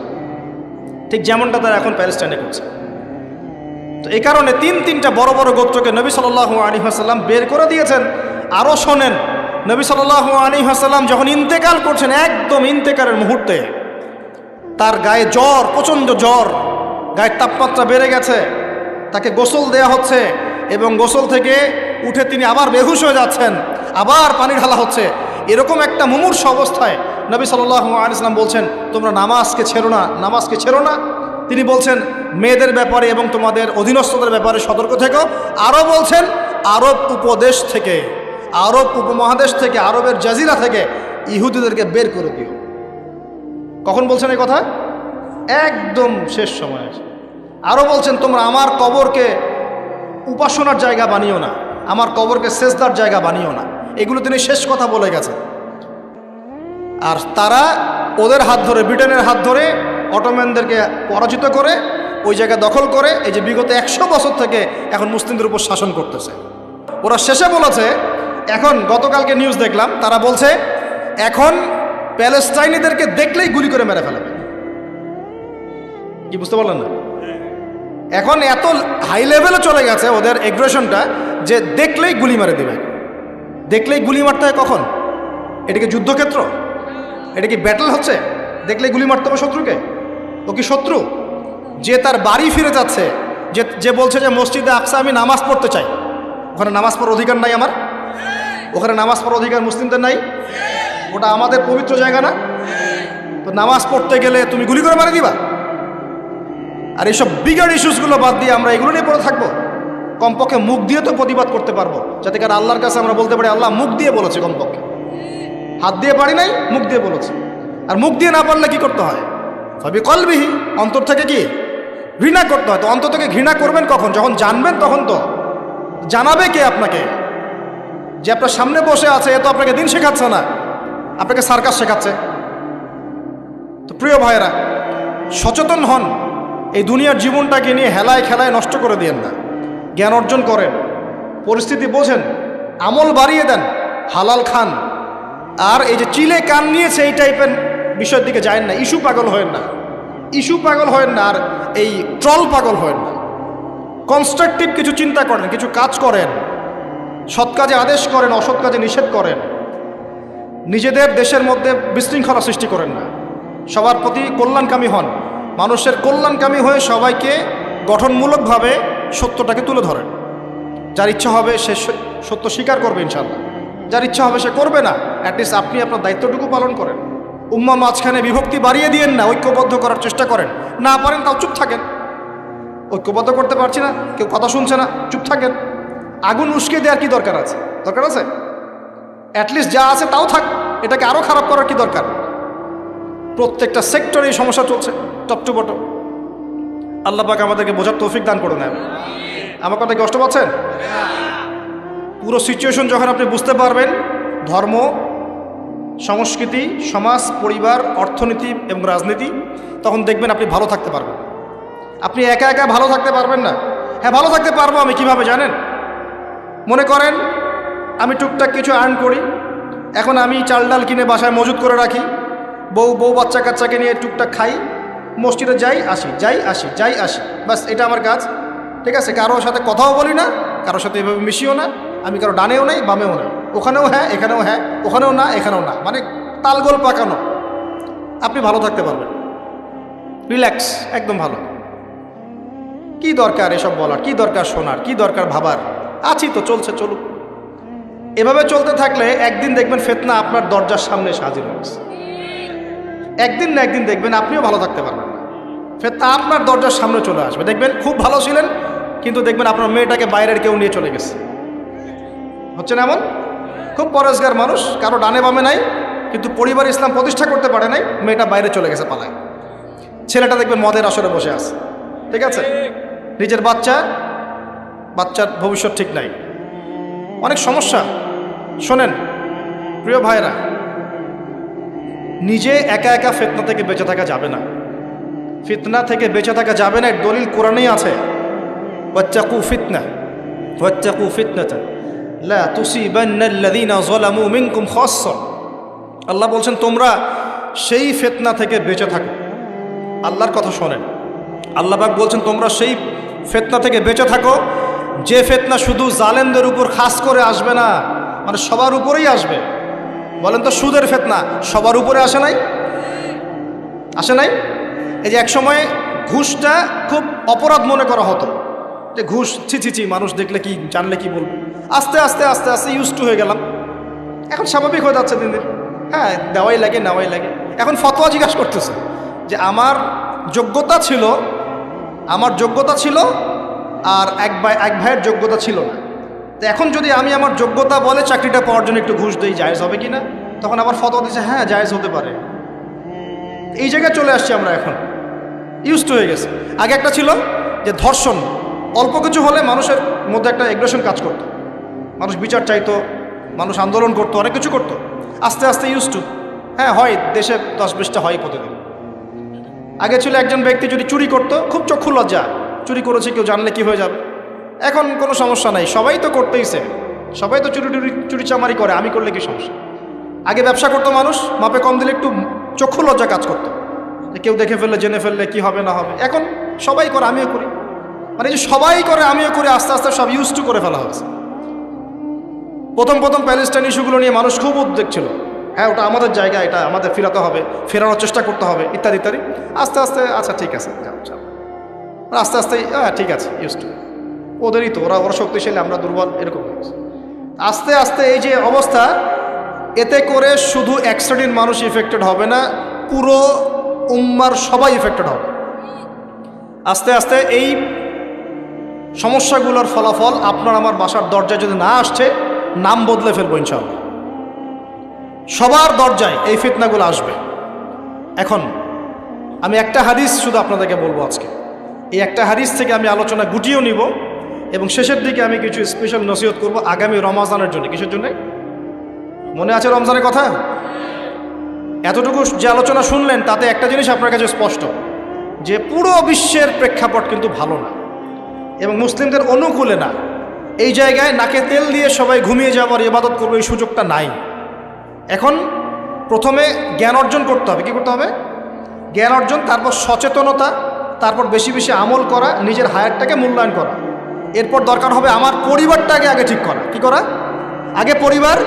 ঠিক যেমনটা তারা এখন প্যালেস্টাইনে করছে। তো এই কারণে তিনটা বড় বড় গোত্রকে নবী সাল্লাল্লাহু আলাইহি ওয়াসাল্লাম বের করে দিয়েছেন। আরও শোনেন, নবী সাল্লাল্লাহু আলাইহি ওয়াসাল্লাম যখন ইন্তেকাল করছেন, একদম ইন্তেকালের মুহূর্তে তার গায়ে জ্বর, প্রচণ্ড জ্বর, গায়ের তাপমাত্রা বেড়ে গেছে, তাকে গোসল দেয়া হচ্ছে এবং গোসল থেকে উঠে তিনি আবার বেহুশ হয়ে যাচ্ছেন, আবার পানি ঢালা হচ্ছে। এরকম একটা মুমূর্ষ অবস্থায় নবী সাল্লাল্লাহু আলাইহি ওয়াসাল্লাম বলছেন, তোমরা নামাজকে ছেড়ো না। তিনি বলছেন, মেয়েদের ব্যাপারে এবং তোমাদের অধীনস্থদের ব্যাপারে সতর্ক থেকো। আরও বলছেন, আরব উপদেশ থেকে, আরব উপমহাদেশ থেকে, আরবের জাজিরা থেকে ইহুদিদেরকে বের করে দিও। কখন বলছেন এই কথা? একদম শেষ সময়ে। আরও বলছেন, তোমরা আমার কবরকে উপাসনার জায়গা বানিও না, আমার কবরকে সেজদার জায়গা বানিও না। এগুলো তিনি শেষ কথা বলে গেছেন। আর তারা ওদের হাত ধরে, ব্রিটেনের হাত ধরে অটোম্যানদেরকে পরাজিত করে ওই জায়গা দখল করে এই যে বিগত 100 বছর থেকে এখন মুসলিমদের উপর শাসন করতেছে। ওরা শেষে বলেছে, এখন গতকালকে নিউজ দেখলাম, তারা বলছে এখন প্যালেস্টাইনিদেরকে দেখলেই গুলি করে মেরে ফেলাবে। কি বুঝতে পারলেন না? এখন এত হাই লেভেলে চলে গেছে ওদের এগ্রেশনটা যে দেখলেই গুলি মারে দেবে। দেখলেই গুলি মারতে হয় কখন? এটা কি যুদ্ধক্ষেত্র? এটা কি ব্যাটল হচ্ছে? দেখলেই গুলি মারতে হবে শত্রুকে? ও কি শত্রু? যে তার বাড়ি ফিরে যাচ্ছে, যে বলছে যে মসজিদে আকসা আমি নামাজ পড়তে চাই, ওখানে নামাজ পড়ার অধিকার নাই আমার? ওখানে নামাজ পড়ার অধিকার মুসলিমদের নাই? ওটা আমাদের পবিত্র জায়গা না? তো নামাজ পড়তে গেলে তুমি গুলি করে মারি দিবা? আর এইসব বিগার ইস্যুসগুলো বাদ দিয়ে আমরা এগুলো নিয়ে পড়ে থাকবো? কমপক্ষে মুখ দিয়ে তো প্রতিবাদ করতে পারবো, যাতে কারণ আল্লাহর কাছে আমরা বলতে পারি আল্লাহ মুখ দিয়ে বলেছে। কমপক্ষে হাত দিয়ে পারি নাই, মুখ দিয়ে বলেছে। আর মুখ দিয়ে না পারলে কি করতে হয়? সবই কলবিহি, অন্তর থেকে কি ঘৃণা করতে হয়। তো অন্তর থেকে ঘৃণা করবেন কখন? যখন জানবেন তখন। তো জানাবে কে আপনাকে? যে আপনার সামনে বসে আছে, এ তো আপনাকে দিন শেখাচ্ছে না, আপনাকে সার্কাস শেখাচ্ছে। তো প্রিয় ভাইয়েরা, সচেতন হন। এই দুনিয়ার জীবনটাকে নিয়ে হেলায় খেলায় নষ্ট করে দিয়েন না। জ্ঞান অর্জন করেন, পরিস্থিতি বোঝেন, আমল বাড়িয়ে দেন, হালাল খান। আর এই যে চিলে কান নিয়েছে এই টাইপের বিষয়ের দিকে যায় না। ইস্যু পাগল হয়েন না, ইস্যু পাগল হয়েন না, আর এই ট্রল পাগল হয়েন না। কনস্ট্রাকটিভ কিছু চিন্তা করেন, কিছু কাজ করেন, সৎ কাজে আদেশ করেন, অসৎ কাজে নিষেধ করেন। নিজেদের দেশের মধ্যে বিশৃঙ্খলা সৃষ্টি করেন না। সবার প্রতি কল্যাণকামী হন। মানুষের কল্যাণকামী হয়ে সবাইকে গঠনমূলকভাবে সত্যটাকে তুলে ধরেন। যার ইচ্ছা হবে সে সত্য স্বীকার করবে ইনশাল্লাহ, যার ইচ্ছা হবে সে করবে না। অ্যাটলিস্ট আপনি আপনার দায়িত্বটুকু পালন করেন। উম্মা মাঝখানে বিভক্তি বাড়িয়ে দিয়েন না, ঐক্যবদ্ধ করার চেষ্টা করেন। না পারেন তাও চুপ থাকেন। ঐক্যবদ্ধ করতে পারছি না, কেউ কথা শুনছে না, চুপ থাকেন। আগুন উস্কে দেওয়ার কি দরকার আছে? দরকার আছে? অ্যাটলিস্ট যা আছে তাও থাক, এটাকে আরও খারাপ করার কি দরকার? প্রত্যেকটা সেক্টরে এই সমস্যা চলছে, টপ টু বটম। আল্লাহ পাক আমাদেরকে বোঝার তৌফিক দান করে নেন। আমার কথা কষ্ট পাচ্ছেন? পুরো সিচুয়েশন যখন আপনি বুঝতে পারবেন, ধর্ম, সংস্কৃতি, সমাজ, পরিবার, অর্থনীতি এবং রাজনীতি, তখন দেখবেন আপনি ভালো থাকতে পারবেন। আপনি একা একা ভালো থাকতে পারবেন না। হ্যাঁ, ভালো থাকতে পারবো আমি কিভাবে জানেন? মনে করেন আমি টুকটাক কিছু আর্ন করি, এখন আমি চাল ডাল কিনে বাসায় মজুত করে রাখি, বউ বাচ্চা কাচ্চাকে নিয়ে টুকটাক খাই, মসজিদে যাই আসি, যাই আসি, যাই আসি, বাস এটা আমার কাজ। ঠিক আছে? কারোর সাথে কথাও বলি না, কারোর সাথে এভাবে মিশিও না। আমি কারো ডানেও নাই, বামেও নাই, ওখানেও হ্যাঁ, এখানেও হ্যাঁ, ওখানেও না, এখানেও না, মানে তালগোল পাকানো। আপনি ভালো থাকতে পারবেন, রিল্যাক্স, একদম ভালো। কি দরকার এসব বলার? কি দরকার শোনার? কি দরকার ভাবার? আছি তো, চলছে, চলুক। এভাবে চলতে থাকলে একদিন দেখবেন ফিতনা আপনার দরজার সামনে এসে হাজির হয়েছে। একদিন না একদিন দেখবেন আপনিও ভালো থাকতে পারবেন না, ফিতনা আপনার দরজার সামনে চলে আসবে। দেখবেন খুব ভালো ছিলেন, কিন্তু দেখবেন আপনার মেয়েটাকে বাইরের কেউ নিয়ে চলে গেছে। হচ্ছে না এমন? খুব পরেশগার মানুষ, কারো ডানে বামে নাই, কিন্তু পরিবার ইসলাম প্রতিষ্ঠা করতে পারে নাই, মেয়েটা বাইরে চলে গেছে পালায়। ছেলেটা দেখবেন মদের আসরে বসে আছে। ঠিক আছে? নিজের বাচ্চার ভবিষ্যৎ ঠিক নাই, অনেক সমস্যা। শোনেন প্রিয় ভাইরা, নিজে একা একা ফিতনা থেকে বেঁচে থাকা যাবে না। ফিতনা থেকে বেঁচে থাকা যাবে না, এর দলিল কোরআনেই আছে। ওয়াত্তাকু ফিতনা, ওয়াত্তাকু ফিতনাতান লা তুসিবান্নাল্লাযীনা যালামু মিনকুম খাসসা। আল্লাহ বলছেন তোমরা সেই ফিতনা থেকে বেঁচে থাকো। আল্লাহর কথা শোনেন, আল্লাহ পাক বলছেন তোমরা সেই ফিতনা থেকে বেঁচে থাকো, যে ফিতনা শুধু জালেমদের উপর খাস করে আসবে না, মানে সবার উপরেই আসবে। বলেন তো, সুদের ফিতনা সবার উপরে আসে নাই? আসে নাই? এই যে এক সময় ঘুষটা খুব অপরাধ মনে করা হতো, যে ঘুষ ছি, মানুষ দেখলে কি, জানলে কি বলবে। আস্তে আস্তে আস্তে আস্তে ইউজ টু হয়ে গেলাম, এখন স্বাভাবিক হয়ে যাচ্ছে দিন দিন। হ্যাঁ, দেওয়াই লাগে, নেওয়াই লাগে। এখন ফতোয়া জিজ্ঞাসা করতেছে যে আমার যোগ্যতা ছিল আর এক ভাইয়ের যোগ্যতা ছিল না, তো এখন যদি আমি আমার যোগ্যতা বলে চাকরিটা পাওয়ার জন্য একটু ঘুষ দিই, জায়েজ হবে কি না? তখন আবার ফতোয়া দিচ্ছে হ্যাঁ জায়েজ হতে পারে। এই জায়গায় চলে আসছি আমরা, এখন ইউজড হয়ে গেছে। আগে একটা ছিল যে ধর্ষণ, অল্প কিছু হলে মানুষের মধ্যে একটা এগ্রেশন কাজ করতো, মানুষ বিচার চাইতো, মানুষ আন্দোলন করতো, অনেক কিছু করতো। আস্তে আস্তে ইউজড টু, হ্যাঁ হয়, দেশে 10-20টা হয় প্রতিদিন। আগে ছিল একজন ব্যক্তি যদি চুরি করতো, খুব চক্ষু লজ্জা, চুরি করেছে কেউ জানলে কি হয়ে যাবে। এখন কোনো সমস্যা নাই, সবাই তো করতেইছে, সবাই তো চুরি চামারি করে, আমি করলে কি সমস্যা। আগে ব্যবসা করতো মানুষ, মাপে কম দিলে একটু চক্ষু লজ্জা কাজ করতো, যে কেউ দেখে ফেললে, জেনে ফেললে কি হবে না হবে। এখন সবাই করে, আমিও করি, মানে যে সবাই করে আমিও করি, আস্তে আস্তে সব ইউজ টু করে ফেলা হয়েছে। প্রথম প্যালেস্টাইন ইস্যুগুলো নিয়ে মানুষ খুব উদ্বেগ ছিল, হ্যাঁ ওটা আমাদের জায়গা, এটা আমাদের ফেরাতে হবে, ফেরানোর চেষ্টা করতে হবে, ইত্যাদি ইত্যাদি। আস্তে আস্তে আচ্ছা ঠিক আছে, যাও, আস্তে আস্তে হ্যাঁ ঠিক আছে, ইউজ টু, ওদেরই তো, ওরা শক্তিশালী, আমরা দুর্বল, এরকম আস্তে আস্তে এই যে অবস্থা, এতে করে শুধু এক শ্রেণীর মানুষ ইফেক্টেড হবে না, পুরো উম্মার সবাই ইফেক্টেড হবে। আস্তে আস্তে এই সমস্যাগুলোর ফলাফল আপনার আমার বাসার দরজায় যদি না আসছে, নাম বদলে ফেলবো ইনশাআল্লাহ। সবার দরজায় এই ফিতনাগুলো আসবে। এখন আমি একটা হাদিস শুধু আপনাদেরকে বলবো আজকে, এই একটা হাদিস থেকে আমি আলোচনা গুটিয়েও নিব, এবং শেষের দিকে আমি কিছু স্পেশাল নসিহত করব আগামী রমজানের জন্য। কিসের জন্য? মনে আছে রমজানের কথা? এতটুকু যে আলোচনা শুনলেন, তাতে একটা জিনিস আপনার কাছে স্পষ্ট, যে পুরো বিশ্বের প্রেক্ষাপট কিন্তু ভালো না এবং মুসলিমদের অনুকূলে না। এই জায়গায় নাকে তেল দিয়ে সবাই ঘুমিয়ে যাওয়ার, ইবাদত করবো, এই সুযোগটা নাই। এখন প্রথমে জ্ঞান অর্জন করতে হবে। কি করতে হবে? জ্ঞান অর্জন, তারপর সচেতনতা, তারপর বেশি বেশি আমল করা, নিজের হায়াতটাকে মূল্যায়ন করা। এরপর দরকার হবে আমার পরিবারটাকে আগে ঠিক করা। কি করা? আগে পরিবার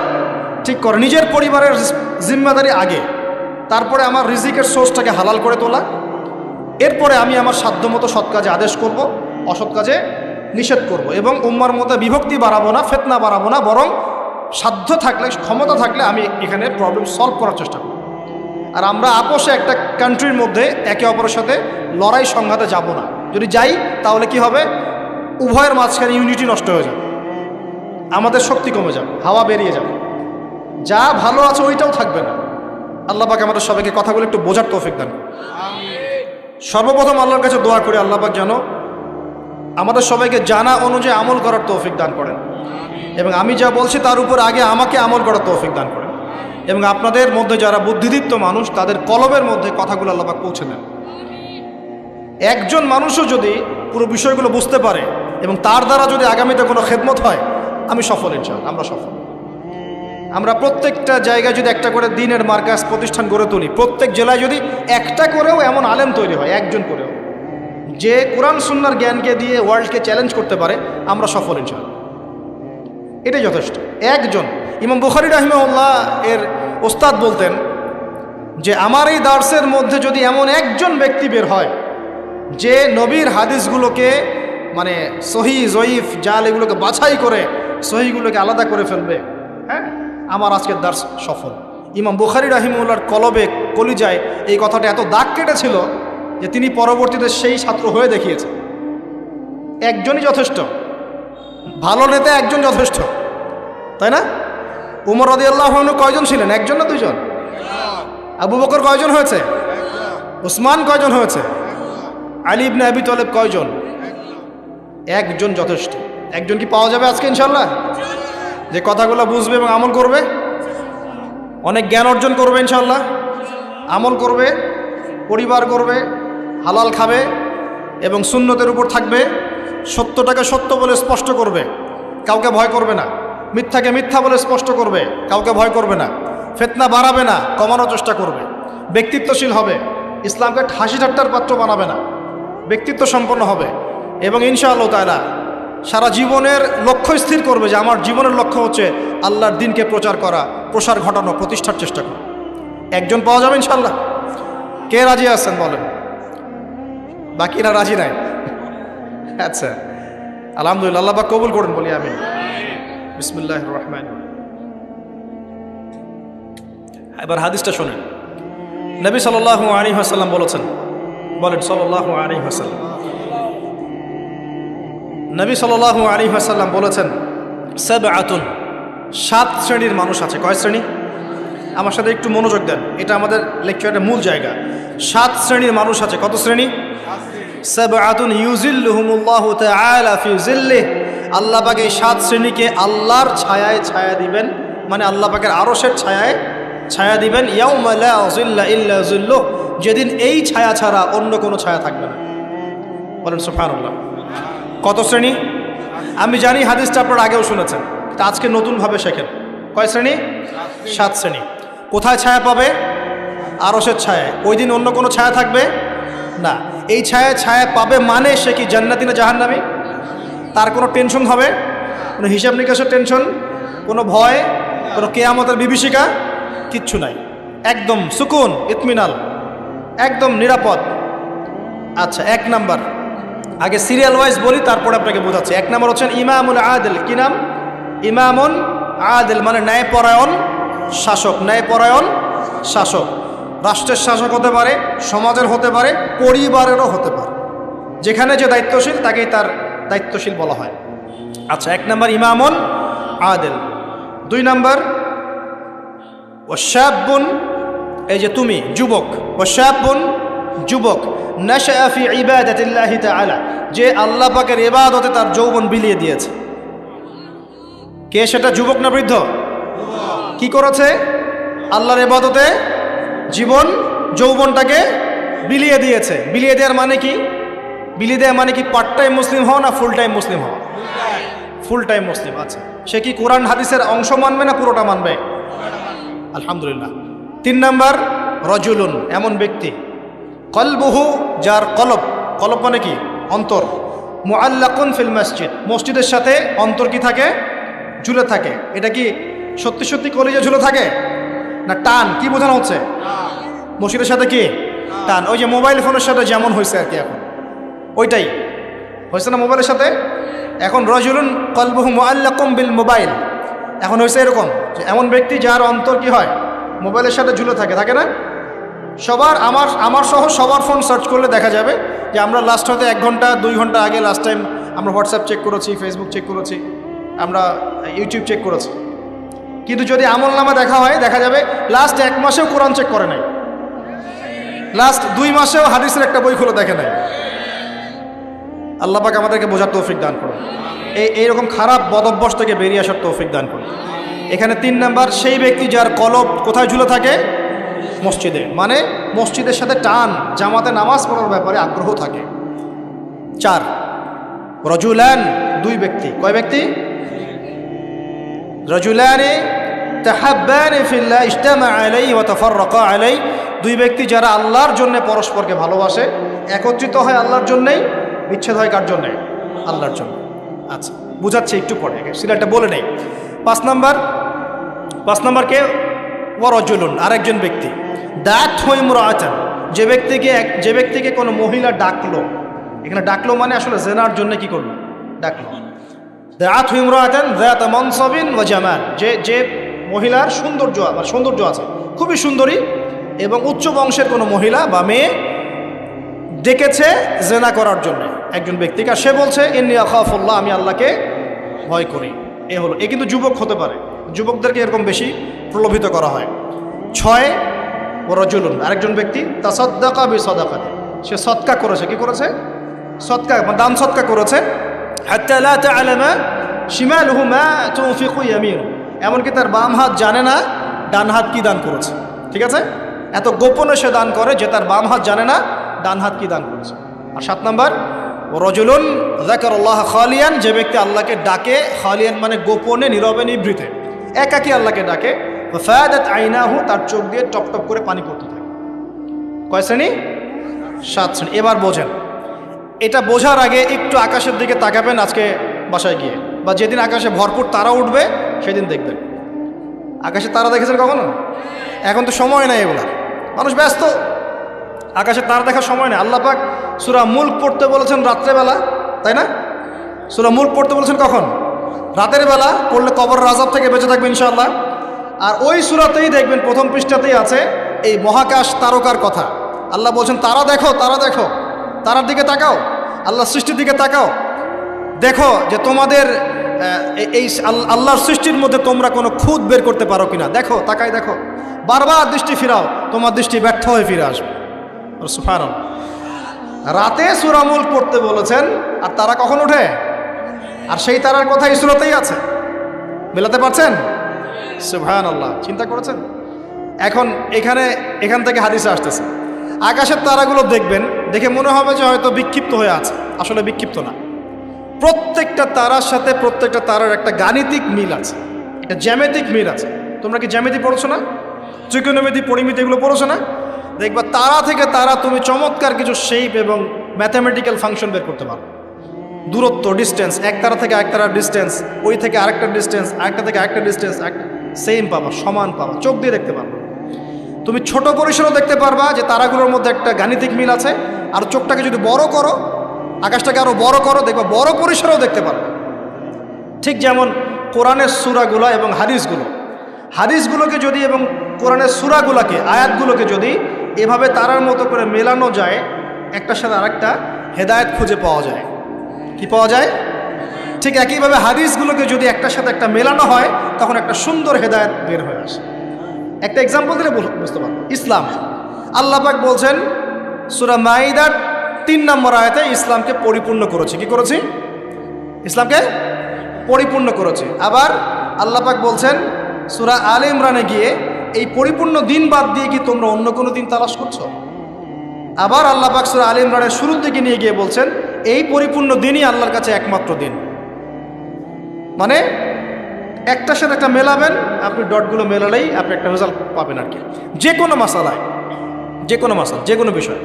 ঠিক করা, নিজের পরিবারের জিম্মাদারি আগে, তারপরে আমার রিজিকের সোর্সটাকে হালাল করে তোলা। এরপরে আমি আমার সাধ্যমতো সৎ কাজে আদেশ করব, অসৎ কাজে নিষেধ করব, এবং উম্মার মধ্যে বিভক্তি বাড়াবো না, ফিতনা বাড়াবো না, বরং সাধ্য থাকলে, ক্ষমতা থাকলে আমি এখানে প্রবলেম সলভ করার চেষ্টা করব। আর আমরা আপোষে একটা কান্ট্রির মধ্যে একে অপরের সাথে লড়াই সংঘাতে যাব না। যদি যাই তাহলে কি হবে? উভয়ের মাঝখানে ইউনিটি নষ্ট হয়ে যাবে, আমাদের শক্তি কমে যাবে, হাওয়া বেরিয়ে যাবে, যা ভালো আছে ওইটাও থাকবে না। আল্লাহ পাক আমাদের সবাইকে কথাগুলো একটু বোঝার তৌফিক দান। সর্বপ্রথম আল্লাহর কাছে দোয়া করি, আল্লাহ পাক যেন আমাদের সবাইকে জানা অনুযায়ী আমল করার তৌফিক দান করেন, এবং আমি যা বলছি তার উপর আগে আমাকে আমল করার তৌফিক দান করেন, এবং আপনাদের মধ্যে যারা বুদ্ধিদীপ্ত মানুষ, তাদের কলবের মধ্যে কথাগুলো আল্লাহ পাক পৌঁছে দেন। একজন মানুষও যদি পুরো বিষয়গুলো বুঝতে পারে এবং তার দ্বারা যদি আগামীতে কোনো খেদমত হয়, আমি সফল, ইনশাআল্লাহ আমরা সফল। আমরা প্রত্যেকটা জায়গায় যদি একটা করে দিনের মার্কাজ প্রতিষ্ঠান গড়ে তুলি, প্রত্যেক জেলায় যদি একটা করেও এমন আলেম তৈরি হয়, একজন করেও, যে কোরআন সুন্নাহর জ্ঞানকে দিয়ে ওয়ার্ল্ডকে চ্যালেঞ্জ করতে পারে, আমরা সফল ইনশাআল্লাহ। এটাই যথেষ্ট। একজন। ইমাম বুখারী রাহিমাহুল্লাহ এর ওস্তাদ বলতেন যে আমার এই দার্সের মধ্যে যদি এমন একজন ব্যক্তি বের হয় যে নবীর হাদিসগুলোকে, মানে সহি জয়ীফ জাল, এগুলোকে বাছাই করে সহিগুলোকে আলাদা করে ফেলবে, হ্যাঁ, আমার আজকের দার্স সফল। ইমাম বুখারী রাহিমাহুল্লাহর কলবে, কলিজায় এই কথাটা এত দাগ কেটেছিল যে তিনি পরবর্তীতে সেই ছাত্র হয়ে দেখিয়েছে। একজনই যথেষ্ট, ভালো নেতা একজন যথেষ্ট, তাই না? উমর রাদিয়াল্লাহু আনহু কয়জন ছিলেন? একজন না দুইজন? আবু বকর কয়জন হয়েছে? উসমান কয়জন হয়েছে? আলী ইবনে আবি তালেব কয়জন? একজন যথেষ্ট। একজন কি পাওয়া যাবে আজকে ইনশাআল্লাহ? যে কথাগুলো বুঝবে এবং আমল করবে, অনেক জ্ঞান অর্জন করবে ইনশাআল্লাহ, আমল করবে, পরিবার করবে, হালাল খাবে এবং সুন্নতের উপর থাকবে, সত্যটাকে সত্য বলে স্পষ্ট করবে, কাউকে ভয় করবে না, মিথ্যাকে মিথ্যা বলে স্পষ্ট করবে, কাউকে ভয় করবে না, ফিতনা বাড়াবে না, কমানোর চেষ্টা করবে, ব্যক্তিত্বশীল হবে, ইসলামকে হাসি ঠাট্টার পাত্র বানাবে না, ব্যক্তিত্ব সম্পন্ন হবে, এবং ইনশাআল্লাহ তাআলা সারা জীবনের লক্ষ্য স্থির করবে যে আমার জীবনের লক্ষ্য হচ্ছে আল্লাহর দ্বীনকে প্রচার করা, প্রসার ঘটানো, প্রতিষ্ঠার চেষ্টা করা। একজন পাওয়া যাবে ইনশাআল্লাহ? কে রাজি আছেন বলেন? বাকিরা রাজি নাই? আচ্ছা, আলহামদুলিল্লাহ, আল্লাহ পাক কবুল করুন, বলি আমিন। বিসমিল্লাহির রহমানির রহিম। এবার হাদিসটা শুনেন। নবী সাল্লাল্লাহু আলাইহি ওয়াসাল্লাম বলেছেন, বলেন সাল্লাল্লাহু আলাইহি ওয়াসাল্লাম, নবী সাল্লাল্লাহু আলাইহি ওয়াসাল্লাম বলেছেন, সাবআতুন, 7 শ্রেণীর মানুষ আছে। কয় শ্রেণী? আমার সাথে একটু মনোযোগ দেন, এটা আমাদের লেকচারের মূল জায়গা। 7 শ্রেণীর মানুষ আছে। কত শ্রেণী? সাবআতুন ইউজিল্লুহুমুল্লাহু তাআলা ফি জিল্লিহি, আল্লাহ পাক এই 7 শ্রেণীকে আল্লাহর ছায়ায় ছায়া দিবেন, মানে আল্লাহ পাকের আরশের ছায়ায় ছায়া দিবেন। ইয়াউমা লা জিল্লা ইল্লা জিল্লুহ, যেদিন এই ছায়া ছাড়া অন্য কোনো ছায়া থাকবে না। বলেন সুবহানাল্লাহ। কত শ্রেণী? আমি জানি হাদিসটা আপনারা আগেও শুনেছেন, তা আজকে নতুনভাবে শেখেন। কয় শ্রেণী? 7 শ্রেণী। কোথায় ছায়া পাবে? আরশের ছায়ায়। ওই দিন অন্য কোনো ছায়া থাকবে না। এই ছায়া ছায়া পাবে মানে সে কি জান্নাতি না জাহান্নামী? তার কোনো টেনশন হবে? কোনো হিসাব নিকাশের টেনশন, কোনো ভয়, কোনো কিয়ামতের বিভীষিকা কিচ্ছু নাই। একদম সুকুন, ইতমিনাল, একদম নিরাপদ। আচ্ছা, 1 নাম্বার, আগে সিরিয়াল ওয়াইজ বলি, তারপরে আপনাকে বোঝাচ্ছি। 1 নাম্বার হচ্ছেন ইমামুল আদিল। কি নাম? ইমামুন আদিল, মানে ন্যায়পরায়ণ শাসক। ন্যায়পরায়ণ শাসক রাষ্ট্রের শাসক হতে পারে, সমাজের হতে পারে, পরিবারেরও হতে পারে। যেখানে যে দায়িত্বশীল তাকেই তার দায়িত্বশীল বলা হয়। আচ্ছা, 1 নাম্বার ইমামুন আদিল। 2 নাম্বার ওয়াশাবুন, এই যে তুমি যুবক, ওয়াশাবুন যুবক, নাশআ ফি ইবাদাতিল্লাহি তাআলা, যে আল্লাহ পাকের ইবাদতে তার যৌবন বিলিয়ে দিয়েছে। কে সেটা? যুবক না বৃদ্ধ? কি করেছে? আল্লাহর ইবাদতে জীবন যৌবনটাকে বিলিয়ে দিয়েছে। বিলিয়ে দেওয়ার মানে কি? বিলিয়ে দেওয়া মানে কি পার্ট টাইম মুসলিম হও না ফুল টাইম মুসলিম হও? ফুল টাইম মুসলিম। আচ্ছা, সে কি কোরআন হাদিসের অংশ মানবে না পুরোটা মানবে? আলহামদুলিল্লাহ। 3 নাম্বার রজুলুন, এমন ব্যক্তি, কলবুহু, যার কলব, কলব মানে কি? অন্তর, মুআল্লাকুন ফিল মসজিদ, মসজিদের সাথে অন্তর কি থাকে? ঝুলে থাকে। এটা কি সত্যি সত্যি কলিজা ঝুলে থাকে না টান? কি বোঝানো হচ্ছে? মসজিদের সাথে কি টান? ওই যে মোবাইল ফোনের সাথে যেমন হয়েছে আর কি, এখন ওইটাই হয়েছে না মোবাইলের সাথে। এখন রজুলুন কলবুহু মুআল্লাকুম বিল মোবাইল, এখন হয়েছে এরকম যে এমন ব্যক্তি যার অন্তর কি হয়? মোবাইলের সাথে ঝুলে থাকে, থাকে না? সবার, আমার সহ সবার ফোন সার্চ করলে দেখা যাবে যে আমরা লাস্ট হয়তো 1 ঘন্টা 2 ঘন্টা আগে লাস্ট টাইম আমরা হোয়াটসঅ্যাপ চেক করেছি, ফেসবুক চেক করেছি, আমরা ইউটিউব চেক করেছি। কিন্তু যদি আমল নামা দেখা হয়, দেখা যাবে লাস্ট 1 মাসেও কোরআন চেক করে নাই, লাস্ট 2 মাসেও হাদিসের একটা বই খুলে দেখে নাই। আল্লাহ পাক আমাদেরকে বোঝার তৌফিক দান করুন, এইরকম খারাপ বদ অভ্যাস থেকে বেরিয়ে আসার তৌফিক দান করুন। এখানে 3 নাম্বার, সেই ব্যক্তি যার কলব কোথায় ঝুলে থাকে? মসজিদে, মানে মসজিদের সাথে টান, জামাতে নামাজ পড়ার ব্যাপারে আগ্রহ থাকে। 4 রজুলান, 2 ব্যক্তি। কয় ব্যক্তি? রজুলানি তাহাব্বানি ফিল্লাহ ইজতামা আলাইহি ওয়া তাফাররাকা আলাইহি, 2 ব্যক্তি যারা আল্লাহর জন্য পরস্পরকে ভালোবাসে, একত্রিত হয় আল্লাহর জন্যই, বিচ্ছেদ হয় কার জন্যে? আল্লাহর জন্য। আচ্ছা, বুঝাচ্ছি একটু পরে, সিরিয়ালটা বলে নেই। 5 নাম্বার কে? ওয়ারজুলুন, আরেকজন ব্যক্তি, দাত ইমরাআতান, যে ব্যক্তিকে কোনো মহিলা ডাকলো। এখানে ডাকলো মানে আসলে জেনার জন্য কি করলো? ডাকলো। দাত ইমরাআতান যাত মানসাবিন ওয়া জামাল, যে মহিলার সৌন্দর্য আছে, খুবই সুন্দরী এবং উচ্চ বংশের কোনো মহিলা বা মেয়ে ডেকেছে জেনা করার জন্য একজন ব্যক্তিকে। সে বলছে ইন্নী আখাফুল্লাহ, আমি আল্লাহকে ভয় করি। এ কিন্তু যুবক হতে পারে, যুবকদেরকে এরকম বেশি প্রলোভিত করা হয়। 6 ওয়ারজুলুন, আরেকজন ব্যক্তি, তাসাদ্দাকা বিসাদাকাতি, সে সদকা করেছে। কি করেছে? সদকা, দান সদকা করেছে। হাত্তা লা তা'লামা শিমালুহু মা তুনফিকু ইয়ামিনু, এমনকি তার বাম হাত জানে না ডান হাত কি দান করেছে। ঠিক আছে, এত গোপনে সে দান করে যে তার বাম হাত জানে না ডান হাত কি দান করেছে। আর 7 নাম্বার রজুলুন যাকারাল্লাহ খালিয়ান, যে ব্যক্তি আল্লাহকে ডাকে, খালিয়ান মানে গোপনে, নীরবে, নিভৃতে, একাকী আল্লাহকে ডাকে। ফাদাত আইনাহু, তার চোখ দিয়ে টপ টপ করে পানি পড়তে থাকে। কয় শ্রেণী? 7 শ্রেণী। এবার বোঝেন, এটা বোঝার আগে একটু আকাশের দিকে তাকাবেন আজকে বাসায় গিয়ে, বা যেদিন আকাশে ভরপুর তারা উঠবে সেদিন দেখবেন। আকাশে তারা দেখেছেন কখনো? এখন তো সময় নাই এগুলা, মানুষ ব্যস্ত, আকাশে তারা দেখার সময় নেই। আল্লাহ পাক সূরা মুলক পড়তে বলেছেন রাত্রেবেলা, তাই না? সূরা মুলক পড়তে বলেছেন কখন? রাতের বেলা, পড়লে কবরের আযাব থেকে বেঁচে থাকবে ইনশাআল্লাহ। আর ওই সূরাতেই দেখবেন প্রথম পৃষ্ঠাতেই আছে এই মহাকাশ তারকার কথা। আল্লাহ বলছেন তারা দেখো, তারা দেখো, তারার দিকে তাকাও, আল্লাহর সৃষ্টির দিকে তাকাও, দেখো যে তোমাদের এই আল্লাহর সৃষ্টির মধ্যে তোমরা কোনো খুঁত বের করতে পারো কিনা। দেখো, তাকাই দেখো, বারবার দৃষ্টি ফিরাও, তোমার দৃষ্টি ব্যর্থ হয়ে ফিরে আসবে। সুবহানাল্লাহ। রাতে সূরা মুলক পড়তে বলেছেন, আর তারা কখন ওঠে? আর সেই তারার কথা এই সূরাতেই আছে। মেলাতে পারছেন? সুবহানাল্লাহ। চিন্তা করেছেন? এখন এখান থেকে হাদিসে আসতেছে, আকাশের তারাগুলো দেখবেন, দেখে মনে হবে যে হয়তো বিক্ষিপ্ত হয়ে আছে, আসলে বিক্ষিপ্ত না। প্রত্যেকটা তারার সাথে প্রত্যেকটা তারার একটা গাণিতিক মিল আছে, একটা জ্যামিতিক মিল আছে। তোমরা কি জ্যামিতি পড়ছো না? ত্রিকোণমিতি, পরিমিতি এগুলো পড়ছো না? দেখবা তারা থেকে তারা তুমি চমৎকার কিছু শেপ এবং ম্যাথামেটিক্যাল ফাংশন বের করতে পারো। দূরত্ব, ডিস্টেন্স, এক তারা থেকে এক তারার ডিস্টেন্স, ওই থেকে আরেকটা ডিস্টেন্স, আরেকটা থেকে আরেকটা ডিস্টেন্স, সেম পাবা, সমান পাবা, চোখ দিয়ে দেখতে পারবা। তুমি ছোট পরিসরও দেখতে পারবা যে তারাগুলোর মধ্যে একটা গাণিতিক মিল আছে। আর চোখটাকে যদি বড় করো, আকাশটাকে আরো বড় করো, দেখবা বড় পরিসরেও দেখতে পারবে। ঠিক যেমন কোরআনের সূরাগুলো এবং হাদিসগুলোকে যদি এবং কোরআনের সূরাগুলোকে, আয়াতগুলোকে যদি এভাবে তারার মতো করে মেলানো যায়, একটার সাথে আরেকটা, হেদায়েত খুঁজে পাওয়া যায়। কি পাওয়া যায়? ঠিক একইভাবে হাদিসগুলোকে যদি একটার সাথে একটা মেলানো হয়, তখন একটা সুন্দর হেদায়েত বের হয়ে আসে। একটা এক্সাম্পল দিলে বুঝতে পারবো। ইসলাম, আল্লাহ পাক বলছেন সূরা মাইদার 3 নম্বর আয়াতে, ইসলামকে পরিপূর্ণ করেছি। কি করেছি? ইসলামকে পরিপূর্ণ করেছি। আবার আল্লাহ পাক বলছেন সূরা আলে ইমরানে গিয়ে, এই পরিপূর্ণ দিন বাদ দিয়ে কি তোমরা অন্য কোনো দিন তালাশ করছো? আবার আল্লাহ পাক সূরা আলে ইমরানের শুরুর দিকে নিয়ে গিয়ে বলছেন, এই পরিপূর্ণ দিনই আল্লাহর কাছে একমাত্র দিন। মানে একটার সাথে একটা মেলাবেন, আপনি ডটগুলো মেলালেই আপনি একটা রেজাল্ট পাবেন আর কি, যে কোনো মাসালায়, যে কোনো বিষয়।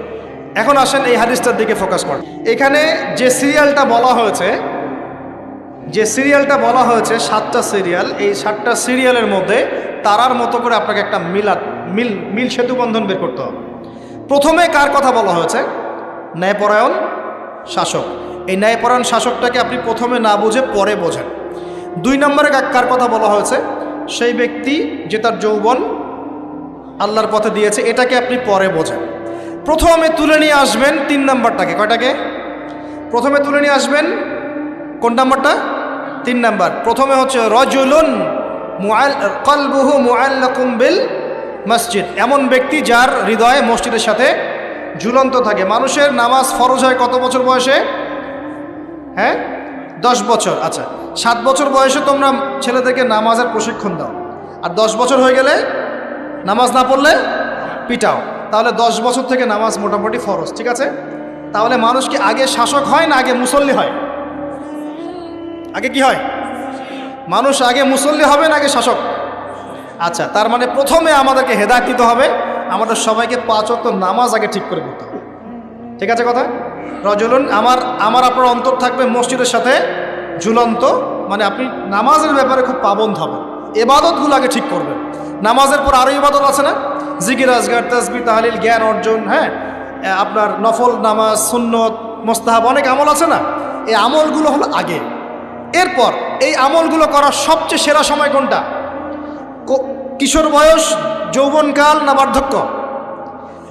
এখন আসেন এই হাদিসটার দিকে ফোকাস করেন। এখানে যে সিরিয়ালটা বলা হয়েছে, 7টা সিরিয়াল, এই 7টা সিরিয়ালের মধ্যে তারার মতো করে আপনাকে একটা মিল সেতু বন্ধন বের করতে হবে। প্রথমে কার কথা বলা হয়েছে? ন্যায়পরায়ণ শাসক। এই ন্যায়পরায়ণ শাসকটাকে আপনি প্রথমে না বুঝে পরে বোঝেন। 2 নম্বরে কার কথা বলা হয়েছে? সেই ব্যক্তি যে তার যৌবন আল্লাহর পথে দিয়েছে, এটাকে আপনি পরে বোঝেন। প্রথমে তুলে নিয়ে আসবেন 3 নম্বরটাকে। কয়টাকে? প্রথমে তুলে নিয়ে আসবেন কোন নাম্বারটা? 3 নাম্বার। প্রথমে হচ্ছে রাজুলুন কলবুহু মুআল্লাকুম বিল মসজিদ, এমন ব্যক্তি যার হৃদয়ে মসজিদের সাথে ঝুলন্ত থাকে। মানুষের নামাজ ফরজ হয় কত বছর বয়সে? হ্যাঁ, 10 বছর। আচ্ছা, 7 বছর বয়সে তোমরা ছেলেদেরকে নামাজের প্রশিক্ষণ দাও, আর 10 বছর হয়ে গেলে নামাজ না পড়লে পিটাও। তাহলে 10 বছর থেকে নামাজ মোটামুটি ফরজ, ঠিক আছে? তাহলে মানুষ কি আগে শাসক হয় না আগে মুসল্লি হয়? আগে কি হয়? মানুষ আগে মুসল্লি হবে না আগে শাসক? আচ্ছা, তার মানে প্রথমে আমাদেরকে হেদায়েত দিতে হবে, আমাদের সবাইকে 5 ওয়াক্ত নামাজ আগে ঠিক করে করতে হবে। ঠিক আছে কথা? রজুলুন, আমার আপনার অন্তর থাকবে মসজিদের সাথে ঝুলন্ত, মানে আপনি নামাজের ব্যাপারে খুব পাবন্দ হবেন, ইবাদতগুলো আগে ঠিক করবেন। নামাজের পর আরও ইবাদত আছে না? জিকির, আজগার, তাসবিহ, তাহলিল, জ্ঞান অর্জন, হ্যাঁ, আপনার নফল নামাজ, সুন্নত, মোস্তাহাব, অনেক আমল আছে না? এই আমলগুলো হলো আগে। এরপর এই আমলগুলো করার সবচেয়ে সেরা সময় কোনটা? কিশোর বয়স, যৌবনকাল না বার্ধক্য?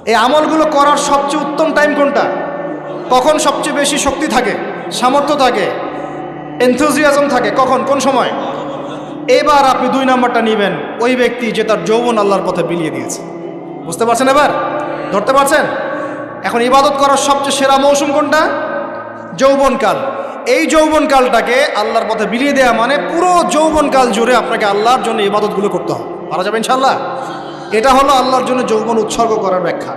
এই আমলগুলো করার সবচেয়ে উত্তম টাইম কোনটা? কখন সবচেয়ে বেশি শক্তি থাকে, সামর্থ্য থাকে, এনথুজিয়াজম থাকে? কখন, কোন সময়? এবার আপনি 2 নাম্বারটা নেবেন, ওই ব্যক্তি যে তার যৌবন আল্লাহর পথে বিলিয়ে দিয়েছে। বুঝতে পারছেন? এবার ধরতে পারছেন? এখন ইবাদত করার সবচেয়ে সেরা মৌসুম কোনটা? যৌবনকাল। এই যৌবনকালটাকে আল্লাহর পথে বিলিয়ে দেওয়া মানে পুরো যৌবনকাল জুড়ে আপনাকে আল্লাহর জন্য ইবাদতগুলো করতে হবে। পারা যাবে ইনশাল্লাহ? এটা হলো আল্লাহর জন্য যৌবন উৎসর্গ করার ব্যাখ্যা।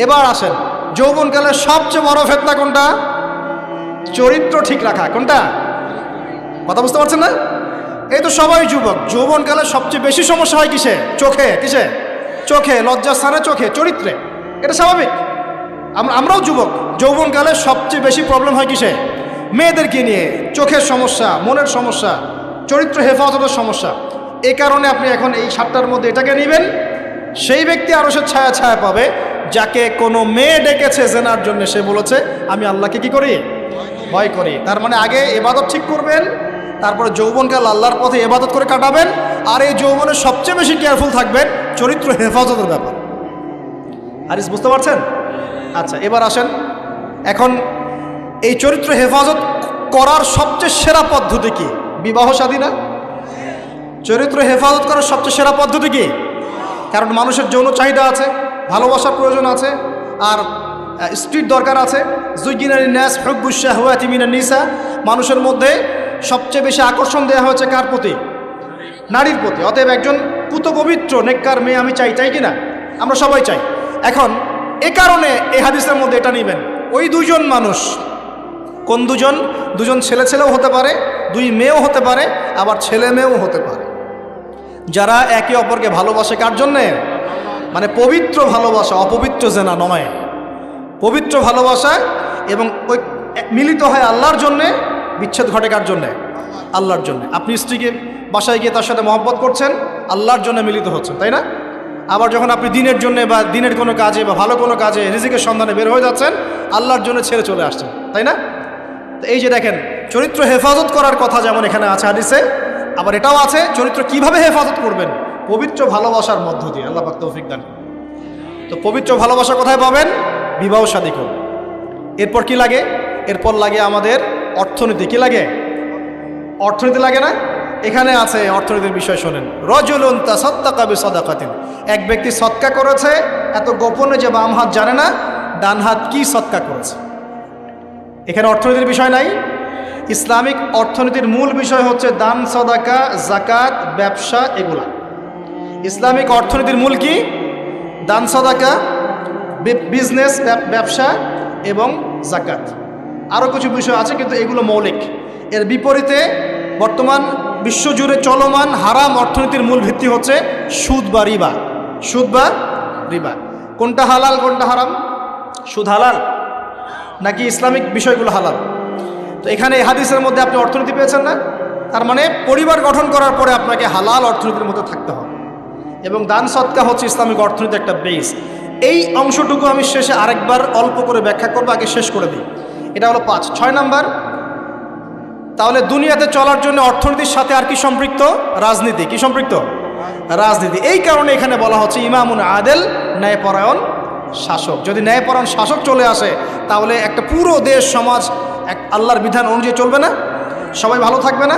এবার আসেন, যৌবনকালের সবচেয়ে বড় ফিতনা কোনটা? চরিত্র ঠিক রাখা। কোনটা? কথা বুঝতে পারছেন না? এই তো সবাই যুবক, যৌবনকালে সবচেয়ে বেশি সমস্যা হয় কিসে? চোখে। কিসে? চোখে, লজ্জাস্থানে, চোখে, চরিত্রে। এটা স্বাভাবিক। আমরাও যুবক, যৌবনকালে সবচেয়ে বেশি প্রবলেম হয় কিসে? মেয়েদেরকে নিয়ে, চোখের সমস্যা, মনের সমস্যা, চরিত্র হেফাজতের সমস্যা। এই কারণে আপনি এখন এই 7টার মধ্যে এটাকে নেবেন। সেই ব্যক্তি আরো সে ছায়া পাবে যাকে কোনো মেয়ে ডেকেছে জেনার জন্য, সে বলেছে আমি আল্লাহকে কি করি? ভয় করি। তার মানে আগে ইবাদত ঠিক করবেন, তারপরে যৌবনকাল আল্লাহর পথে ইবাদত করে কাটাবেন, আর এই যৌবনে সবচেয়ে বেশি কেয়ারফুল থাকবেন চরিত্র হেফাজতের ব্যাপার। হাদিস বুঝতে পারছেন? আচ্ছা, এবার আসেন, এখন এই চরিত্র হেফাজত করার সবচেয়ে সেরা পদ্ধতি কি? বিবাহ শাদী না? চরিত্র হেফাজত করার সবচেয়ে সেরা পদ্ধতি কি? কারণ মানুষের যৌন চাহিদা আছে, ভালোবাসার প্রয়োজন আছে, আর স্পিড দরকার আছে। যুজ্জিনাল নাস হুব্বুশ শাহওয়াতি মিনান নিসা, মানুষের মধ্যে সবচেয়ে বেশি আকর্ষণ দেওয়া হয়েছে কার প্রতি? নারীর প্রতি। অতএব একজন পুত পবিত্র নেককার মেয়ে আমি চাই, চাই কিনা? আমরা সবাই চাই। এখন এ কারণে এই হাদিসের মধ্যে এটা নেবেন, ওই দুজন মানুষ, কোন দুজন? দুজন ছেলে ছেলেও হতে পারে, দুই মেয়েও হতে পারে, আবার ছেলে মেয়েও হতে পারে, যারা একে অপরকে ভালোবাসে কার জন্যে? মানে পবিত্র ভালোবাসা, অপবিত্র জেনা নয়, পবিত্র ভালোবাসা, এবং ওই মিলিত হয় আল্লাহর জন্যে। বিচ্ছেদ ঘটে কার জন্যে? আল্লাহর জন্যে। আপনি স্ত্রীকে বাসায় গিয়ে তার সাথে মহব্বত করছেন, আল্লাহর জন্য মিলিত হচ্ছেন, তাই না? আবার যখন আপনি দিনের জন্য বা দিনের কোনো কাজে বা ভালো কোনো কাজে রিজিকের সন্ধানে বের হয়ে যাচ্ছেন, আল্লাহর জন্য ছেড়ে চলে আসছেন, তাই না? তো এই যে দেখেন, চরিত্র হেফাজত করার কথা যেমন এখানে আছে হাদিসে, আবার এটাও আছে চরিত্র কিভাবে হেফাজত করবেন? পবিত্র ভালোবাসার মধ্য দিয়ে। আল্লাহ পাক তৌফিক দান। তো পবিত্র ভালোবাসা কোথায় পাবেন? বিবাহ শাদী করুন। এরপর কি লাগে? এরপর লাগে আমাদের অর্থনীতি। কি লাগে? অর্থনীতি লাগে না? এখানে আছে অর্থনীতির বিষয় শোনেন। রজুলুন তাসাদ্দাকা বিসাদাকাতিন, এক ব্যক্তি সদকা করেছে, এত গোপনে যে বাম হাত জানে না ডান হাত কি সদকা করেছে। এখানে অর্থনীতির বিষয় নাই। ইসলামিক অর্থনীতির মূল বিষয় হচ্ছে দান, সাদাকা, যাকাত, ব্যবসা, এগুলা। ইসলামিক অর্থনীতির মূল কি? দান, সাদাকা, বিজনেস, ব্যবসা এবং যাকাত। আরও কিছু বিষয় আছে কিন্তু এগুলো মৌলিক। এর বিপরীতে বর্তমান বিশ্বজুড়ে চলমান হারাম অর্থনীতির মূল ভিত্তি হচ্ছে সুদ বা রিবা। সুদ বা রিবা। কোনটা হালাল কোনটা হারাম? সুদ হালাল নাকি ইসলামিক বিষয়গুলো হালাল? তো এখানে এই হাদিসের মধ্যে আপনি অর্থনীতি পেয়েছেন না? তার মানে পরিবার গঠন করার পরে আপনাকে হালাল অর্থনীতির মধ্যে থাকতে হবে, এবং দান সদকা হচ্ছে ইসলামিক অর্থনীতির একটা বেস। এই অংশটুকু আমি শেষে আরেকবার অল্প করে ব্যাখ্যা করবো, আগে শেষ করে দিই। এটা হলো 5। 6 নাম্বার, তাহলে দুনিয়াতে চলার জন্য অর্থনীতির সাথে আর কি সম্পৃক্ত? রাজনীতি। কি সম্পৃক্ত? রাজনীতি। এই কারণে এখানে বলা হচ্ছে ইমামুন আদেল, ন্যায়পরায়ণ শাসক। যদি ন্যায়পরায়ণ শাসক চলে আসে, তাহলে একটা পুরো দেশ সমাজ এক আল্লাহর বিধান অনুযায়ী চলবে না? সবাই ভালো থাকবে না?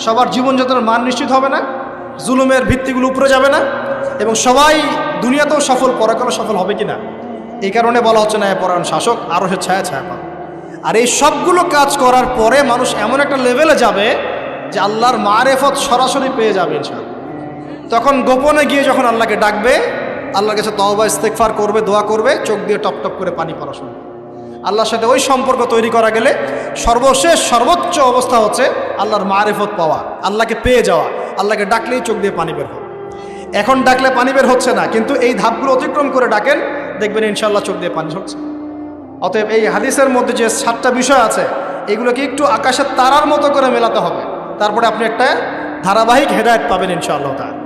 সবার জীবনযাত্রার মান নিশ্চিত হবে না? জুলুমের ভিত্তিগুলো উপরে যাবে না? এবং সবাই দুনিয়াতেও সফল, পরকালেও সফল হবে কি না? এই কারণে বলা হচ্ছে ন্যায়পরায়ণ শাসক, আরও সে ছায়া ছায়া পাবে। আর এই সবগুলো কাজ করার পরে মানুষ এমন একটা লেভেলে যাবে যে আল্লাহর মারেফত সরাসরি পেয়ে যাবে ইনশাআল্লাহ। তখন গোপনে গিয়ে যখন আল্লাহকে ডাকবে, আল্লাহর কাছে তওবা ইস্তেগফার করবে, দোয়া করবে, চোখ দিয়ে টপ টপ করে পানি পড়া শুনবে। আল্লাহর সাথে ওই সম্পর্ক তৈরি করা গেলে সর্বশেষ সর্বোচ্চ অবস্থা হচ্ছে আল্লাহর মারেফত পাওয়া, আল্লাহকে পেয়ে যাওয়া। আল্লাহকে ডাকলেই চোখ দিয়ে পানি বের হবে। এখন ডাকলে পানি বের হচ্ছে না, কিন্তু এই ধাপগুলো অতিক্রম করে ডাকেন, দেখবেন ইনশাআল্লাহ চোখ দিয়ে পানি ঝরছে। অতএব এই হাদিসের মধ্যে যে 7টা বিষয় আছে, এগুলোকে একটু আকাশের তারার মতো করে মেলাতে হবে, তারপরে আপনি একটা ধারাবাহিক হেদায়েত পাবেন ইনশাআল্লাহ তাআলা।